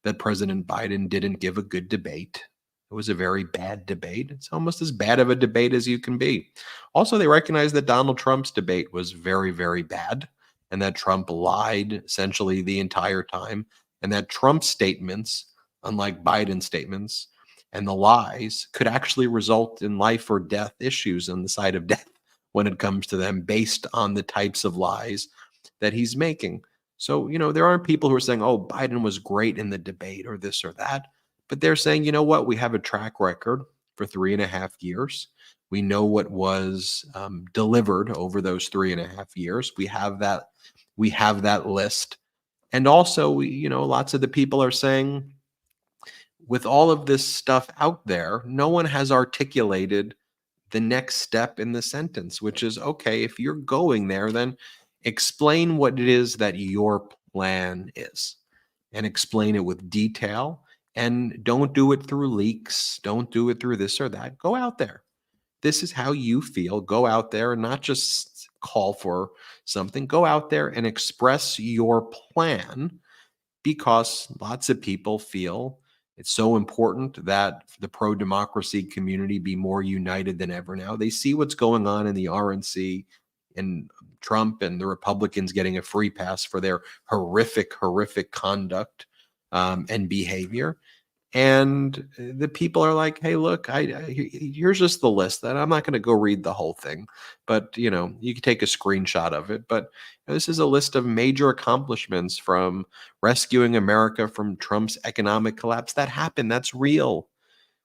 that President Biden didn't give a good debate. It was a very bad debate. It's almost as bad of a debate as you can be. Also, they recognize that Donald Trump's debate was very, very bad, and that Trump lied essentially the entire time, and that Trump's statements, unlike Biden's statements, and the lies could actually result in life or death issues on the side of death when it comes to them, based on the types of lies that he's making. So, there aren't people who are saying, oh, Biden was great in the debate or this or that. But they're saying, you know what? We have a track record for 3.5 years. We know what was delivered over those 3.5 years. We have that list. And also, lots of the people are saying, with all of this stuff out there, no one has articulated the next step in the sentence, which is, okay, if you're going there, then explain what it is that your plan is, and explain it with detail, and don't do it through leaks. Don't do it through this or that. Go out there. This is how you feel. Go out there and not just call for something. Go out there and express your plan, because lots of people feel it's so important that the pro-democracy community be more united than ever now. They see what's going on in the RNC, and Trump and the Republicans getting a free pass for their horrific conduct and behavior. And the people are like, hey, look, here's just the list. That I'm not going to go read the whole thing, but you can take a screenshot of it. But this is a list of major accomplishments, from rescuing America from Trump's economic collapse. That happened. That's real.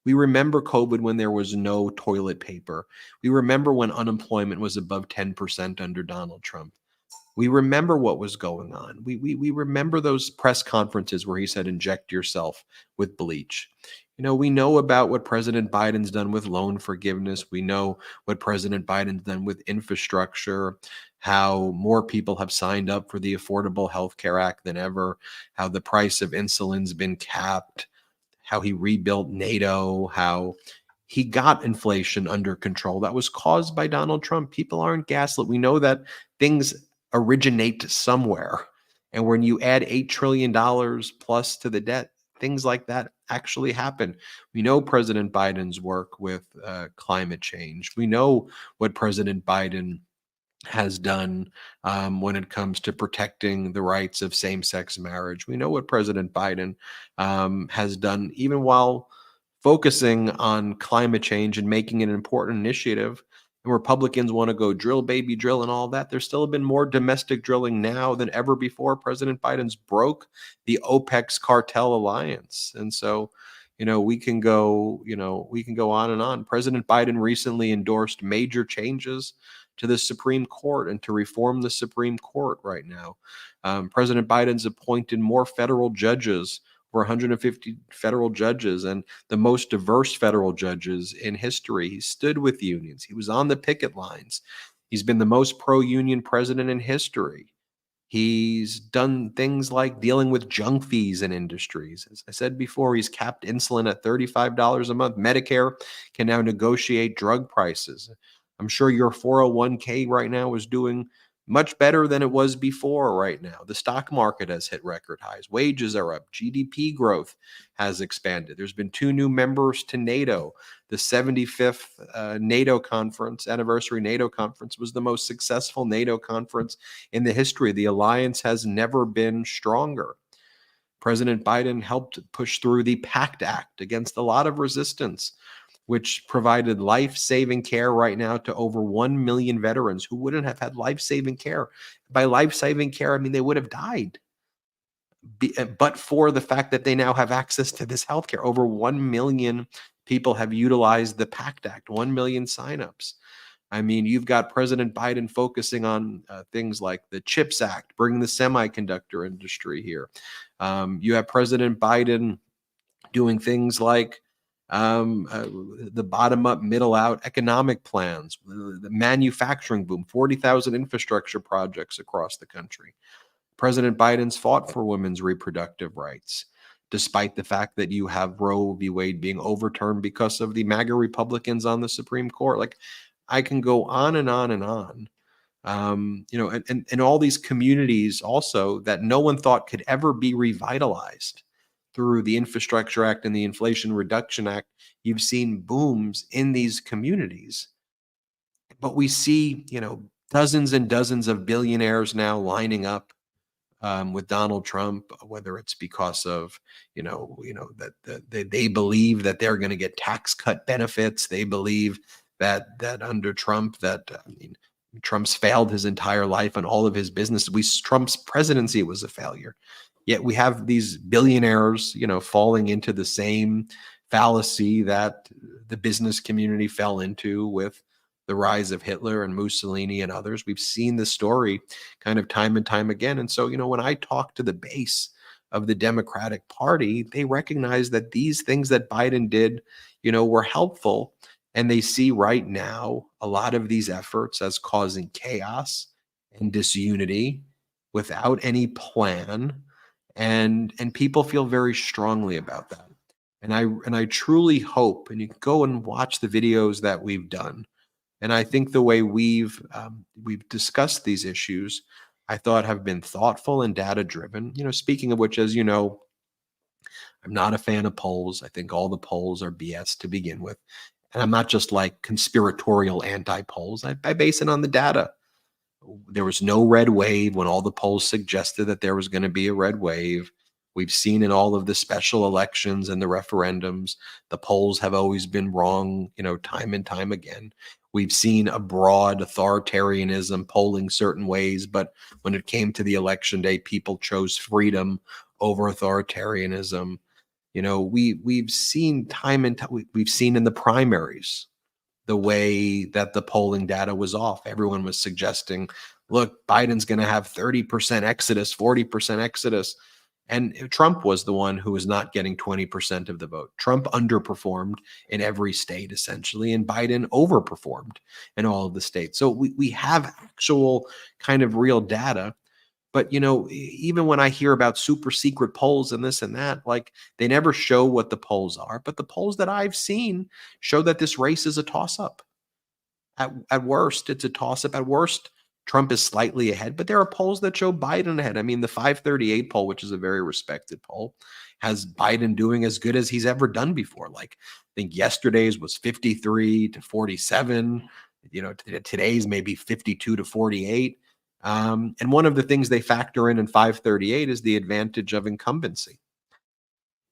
We remember COVID when there was no toilet paper. We remember when unemployment was above 10% under Donald Trump. We remember what was going on. We remember those press conferences where he said, inject yourself with bleach. We know about what President Biden's done with loan forgiveness. We know what President Biden's done with infrastructure, how more people have signed up for the Affordable Health Care Act than ever, how the price of insulin's been capped, how he rebuilt NATO, how he got inflation under control. That was caused by Donald Trump. People aren't gaslit. We know that things originate somewhere. And when you add $8 trillion plus to the debt, things like that actually happen. We know President Biden's work with climate change. We know what President Biden has done when it comes to protecting the rights of same-sex marriage. We know what President Biden has done, even while focusing on climate change and making it an important initiative. And Republicans want to go drill, baby, drill, and all that. There's still been more domestic drilling now than ever before. President Biden's broke the OPEC's cartel alliance. And so, we can go on and on. President Biden recently endorsed major changes to the Supreme Court and to reform the Supreme Court right now. President Biden's appointed more federal judges over 150 federal judges and the most diverse federal judges in history. He stood with unions. He was on the picket lines. He's been the most pro-union president in history. He's done things like dealing with junk fees in industries. As I said before, he's capped insulin at $35 a month. Medicare can now negotiate drug prices. I'm sure your 401k right now is doing much better than it was before right now. The stock market has hit record highs. Wages are up. GDP growth has expanded. There's been 2 new members to NATO. The 75th NATO conference, anniversary NATO conference, was the most successful NATO conference in the history. The alliance has never been stronger. President Biden helped push through the PACT Act against a lot of resistance, which provided life-saving care right now to over 1 million veterans who wouldn't have had life-saving care. By life-saving care, I mean they would have died. But for the fact that they now have access to this healthcare, over 1 million people have utilized the PACT Act, 1 million signups. I mean, you've got President Biden focusing on things like the CHIPS Act, bringing the semiconductor industry here. You have President Biden doing things like the bottom-up, middle-out economic plans, the manufacturing boom, 40,000 infrastructure projects across the country. President Biden's fought for women's reproductive rights, despite the fact that you have Roe v. Wade being overturned because of the MAGA Republicans on the Supreme Court. Like, I can go on and on and on. And all these communities also that no one thought could ever be revitalized through the Infrastructure Act and the Inflation Reduction Act. You've seen booms in these communities. But we see, dozens and dozens of billionaires now lining up with Donald Trump, whether it's because of, that they believe that they're going to get tax cut benefits. They believe that under Trump, Trump's failed his entire life and all of his business. Trump's presidency was a failure. Yet we have these billionaires, falling into the same fallacy that the business community fell into with the rise of Hitler and Mussolini and others. We've seen the story kind of time and time again. And so, when I talk to the base of the Democratic Party, they recognize that these things that Biden did, were helpful. And they see right now a lot of these efforts as causing chaos and disunity without any plan. And people feel very strongly about that. And I truly hope, and you can go and watch the videos that we've done. And I think the way we've discussed these issues, I thought have been thoughtful and data driven. Speaking of which, as you know, I'm not a fan of polls. I think all the polls are BS to begin with. And I'm not just like conspiratorial anti-polls. I base it on the data. There was no red wave when all the polls suggested that there was going to be a red wave. We've seen in all of the special elections and the referendums, the polls have always been wrong, time and time again. We've seen a broad authoritarianism polling certain ways, but when it came to the election day, people chose freedom over authoritarianism. We've seen time and time. We've seen in the primaries the way that the polling data was off. Everyone was suggesting, look, Biden's going to have 30% exodus, 40% exodus. And Trump was the one who was not getting 20% of the vote. Trump underperformed in every state, essentially, and Biden overperformed in all of the states. So we have actual kind of real data. But, even when I hear about super secret polls and this and that, like, they never show what the polls are. But the polls that I've seen show that this race is a toss-up. At worst, it's a toss-up. At worst, Trump is slightly ahead. But there are polls that show Biden ahead. I mean, the 538 poll, which is a very respected poll, has Biden doing as good as he's ever done before. Like, I think yesterday's was 53 to 47. Today's maybe 52 to 48. And one of the things they factor in 538 is the advantage of incumbency.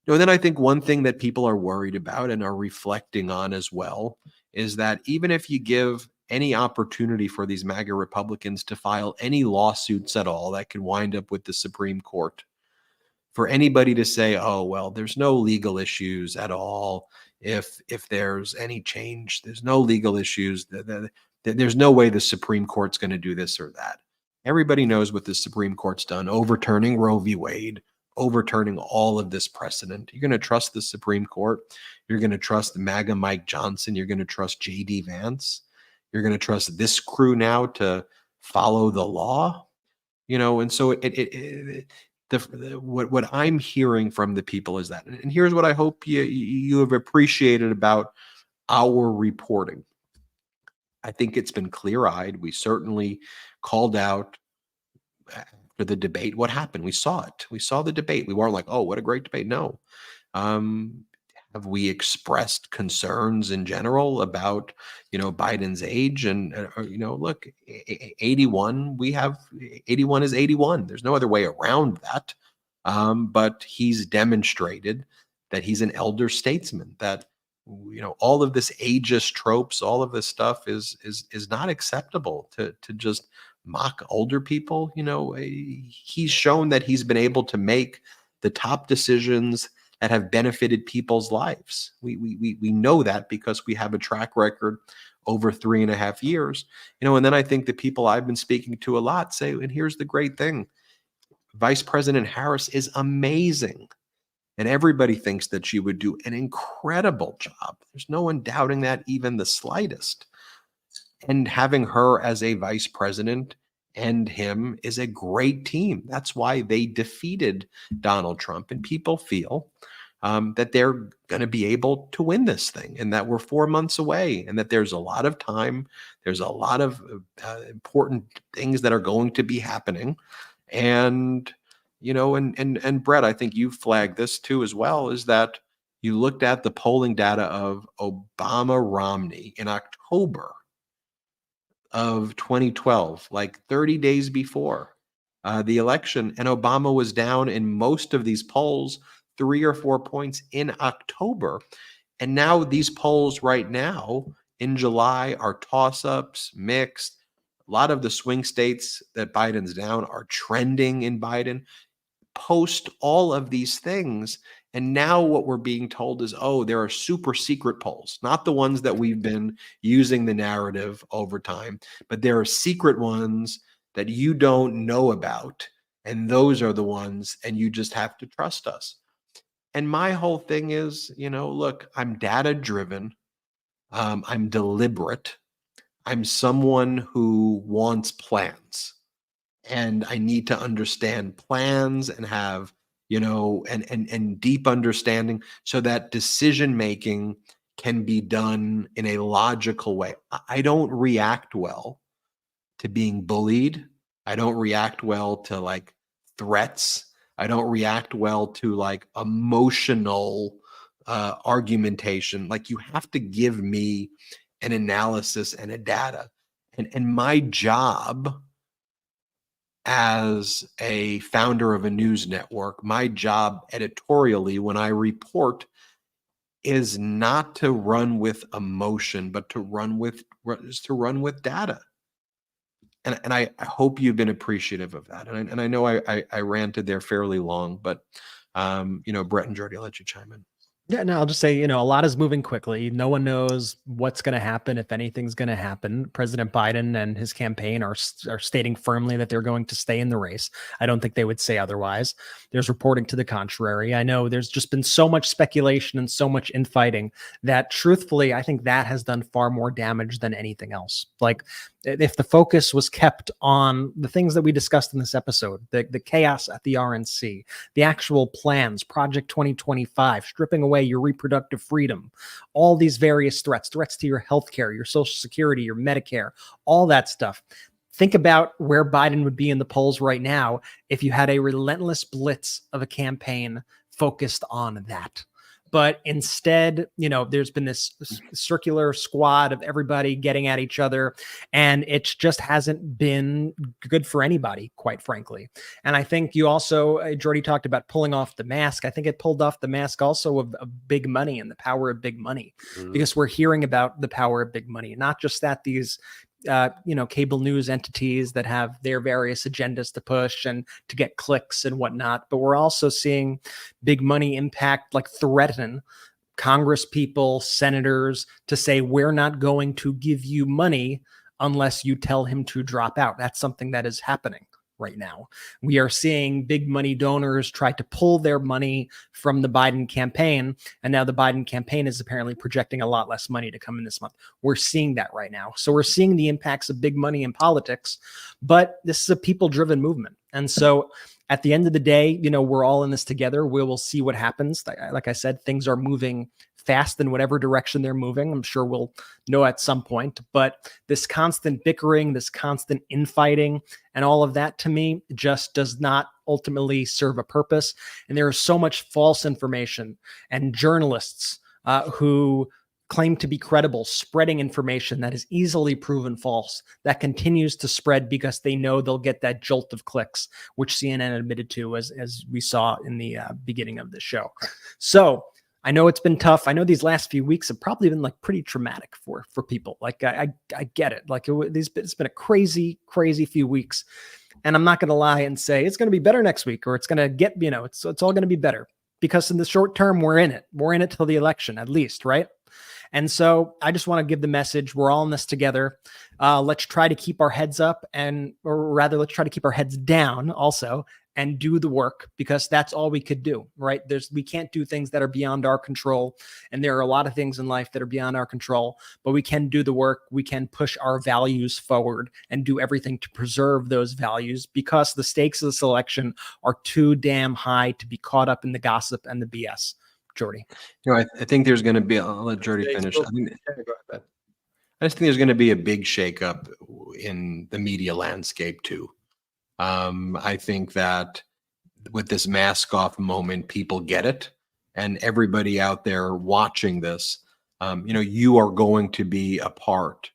And then I think one thing that people are worried about and are reflecting on as well is that even if you give any opportunity for these MAGA Republicans to file any lawsuits at all that could wind up with the Supreme Court, for anybody to say, oh, well, there's no legal issues at all. If there's any change, there's no legal issues. There's no way the Supreme Court's going to do this or that. Everybody knows what the Supreme Court's done, overturning Roe v. Wade, overturning all of this precedent. You're going to trust the Supreme Court. You're going to trust MAGA Mike Johnson. You're going to trust J.D. Vance. You're going to trust this crew now to follow the law, and so what I'm hearing from the people is that, and here's what I hope you have appreciated about our reporting. I think it's been clear-eyed. We certainly called out after the debate what happened. We saw it. We saw the debate. We weren't like, oh, what a great debate. No. Have we expressed concerns in general about, Biden's age? And, look, 81, 81 is 81. There's no other way around that. But he's demonstrated that he's an elder statesman, that, all of this ageist tropes, all of this stuff is not acceptable to just mock older people. He's shown that he's been able to make the top decisions that have benefited people's lives. We know that because we have a track record over 3.5 years, and then I think the people I've been speaking to a lot say, and here's the great thing, Vice President Harris is amazing. And everybody thinks that she would do an incredible job. There's no one doubting that even the slightest. And having her as a vice president and him is a great team. That's why they defeated Donald Trump. And people feel that they're going to be able to win this thing, and that we're 4 months away, and that there's a lot of time. There's a lot of important things that are going to be happening. And, and Brett, I think you flagged this too as well, is that you looked at the polling data of Obama-Romney in October of 2012, like 30 days before the election, and Obama was down in most of these polls 3 or 4 points in October. And now these polls right now in July are toss-ups, mixed. A lot of the swing states that Biden's down are trending in Biden. Post all of these things, and now what we're being told is, oh, there are super secret polls, not the ones that we've been using the narrative over time, but there are secret ones that you don't know about, and those are the ones, and you just have to trust us. And my whole thing is, look, I'm data driven. I'm deliberate. I'm someone who wants plans, and I need to understand plans and have, and deep understanding so that decision making can be done in a logical way. I don't react well to being bullied. I don't react well to like threats. I don't react well to like emotional argumentation. Like, you have to give me an analysis and a data. And my job as a founder of a news network, my job editorially when I report is not to run with emotion, but to run with data. And I hope you've been appreciative of that. And I know I ranted there fairly long, but Brett and Jordy, I'll let you chime in. Yeah, no, I'll just say, a lot is moving quickly. No one knows what's going to happen, if anything's going to happen. President Biden and his campaign are stating firmly that they're going to stay in the race. I don't think they would say otherwise. There's reporting to the contrary. I know there's just been so much speculation and so much infighting that, truthfully, I think that has done far more damage than anything else. Like, if the focus was kept on the things that we discussed in this episode, the chaos at the RNC, the actual plans, Project 2025, stripping away your reproductive freedom, all these various threats to your healthcare, your Social Security, your Medicare, all that stuff. Think about where Biden would be in the polls right now if you had a relentless blitz of a campaign focused on that. But instead, there's been this circular squad of everybody getting at each other, and it just hasn't been good for anybody, quite frankly. And I think you also, Jordy talked about pulling off the mask. I think it pulled off the mask also of big money and the power of big money, because we're hearing about the power of big money, not just that these cable news entities that have their various agendas to push and to get clicks and whatnot. But we're also seeing big money impact, like threaten Congress people, senators to say, we're not going to give you money unless you tell him to drop out. That's something that is happening. right now. We are seeing big money donors try to pull their money from the Biden campaign. And now the Biden campaign is apparently projecting a lot less money to come in this month. We're seeing that right now. So we're seeing the impacts of big money in politics, but this is a people-driven movement. And so at the end of the day, we're all in this together. We will see what happens. Like I said, things are moving fast in whatever direction they're moving. I'm sure we'll know at some point, but this constant bickering, this constant infighting, and all of that to me just does not ultimately serve a purpose. And there is so much false information and journalists who claim to be credible, spreading information that is easily proven false, that continues to spread because they know they'll get that jolt of clicks, which CNN admitted to as we saw in the beginning of the show. So I know it's been tough. I know these last few weeks have probably been like pretty traumatic for people. Like I get it. Like it's been a crazy few weeks, and I'm not going to lie and say it's going to be better next week or it's going to get, it's all going to be better, because in the short term, we're in it. We're in it till the election, at least, right? And so I just want to give the message, we're all in this together. Let's try to keep our heads up, or rather, let's try to keep our heads down also and do the work, because that's all we could do, right? We can't do things that are beyond our control. And there are a lot of things in life that are beyond our control, but we can do the work. We can push our values forward and do everything to preserve those values, because the stakes of this election are too damn high to be caught up in the gossip and the BS. Jordy. I think there's going to be, I'll let Jordy finish. I just think there's going to be a big shakeup in the media landscape too. I think that with this mask off moment, people get it, and everybody out there watching this, you are going to be a part,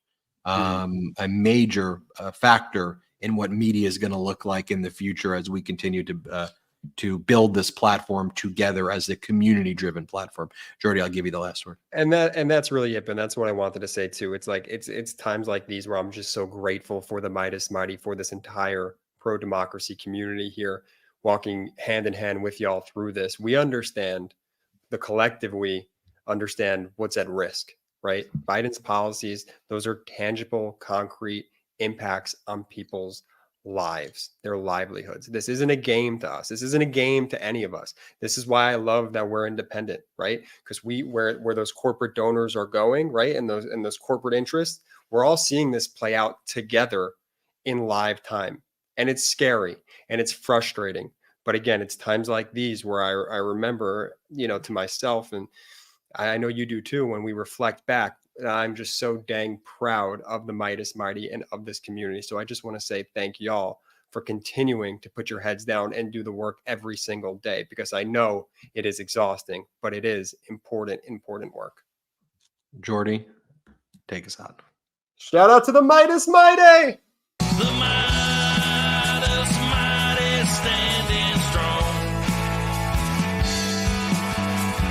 a major factor in what media is going to look like in the future as we continue to build this platform together as a community-driven platform. Jordy, I'll give you the last word. And that's really it. And that's what I wanted to say too. It's like it's times like these where I'm just so grateful for the Meidas Mighty, for this entire pro-democracy community here, walking hand in hand with y'all through this. We understand, the collective we understand what's at risk, right? Biden's policies, those are tangible, concrete impacts on people's lives, their livelihoods. This isn't a game to us. This isn't a game to any of us. This is why I love that we're independent, right? Because where those corporate donors are going, right, and those corporate interests, we're all seeing this play out together in live time. And it's scary and it's frustrating. But again, it's times like these where I remember, to myself, and I know you do too, when we reflect back, I'm just so dang proud of the Meidas Mighty and of this community. So I just want to say thank y'all for continuing to put your heads down and do the work every single day, because I know it is exhausting, but it is important work. Jordy, take us out. Shout out to the Meidas Mighty! Standing strong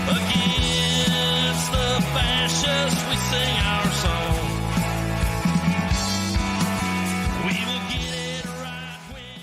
against the fascists, we sing our song. We will get it right whenever.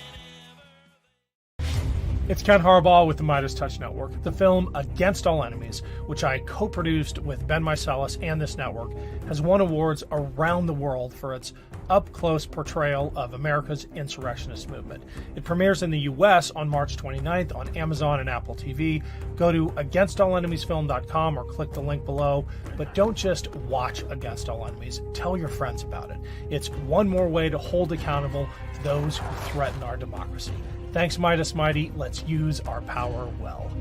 It's Ken Harbaugh with the MeidasTouch Network. The film Against All Enemies, which I co-produced with Ben Meiselas and this network, has won awards around the world for its up-close portrayal of America's insurrectionist movement. It premieres in the U.S. on March 29th on Amazon and Apple TV. Go to againstallenemiesfilm.com or click the link below. But don't just watch Against All Enemies. Tell your friends about it. It's one more way to hold accountable those who threaten our democracy. Thanks, Meidas Mighty. Let's use our power well.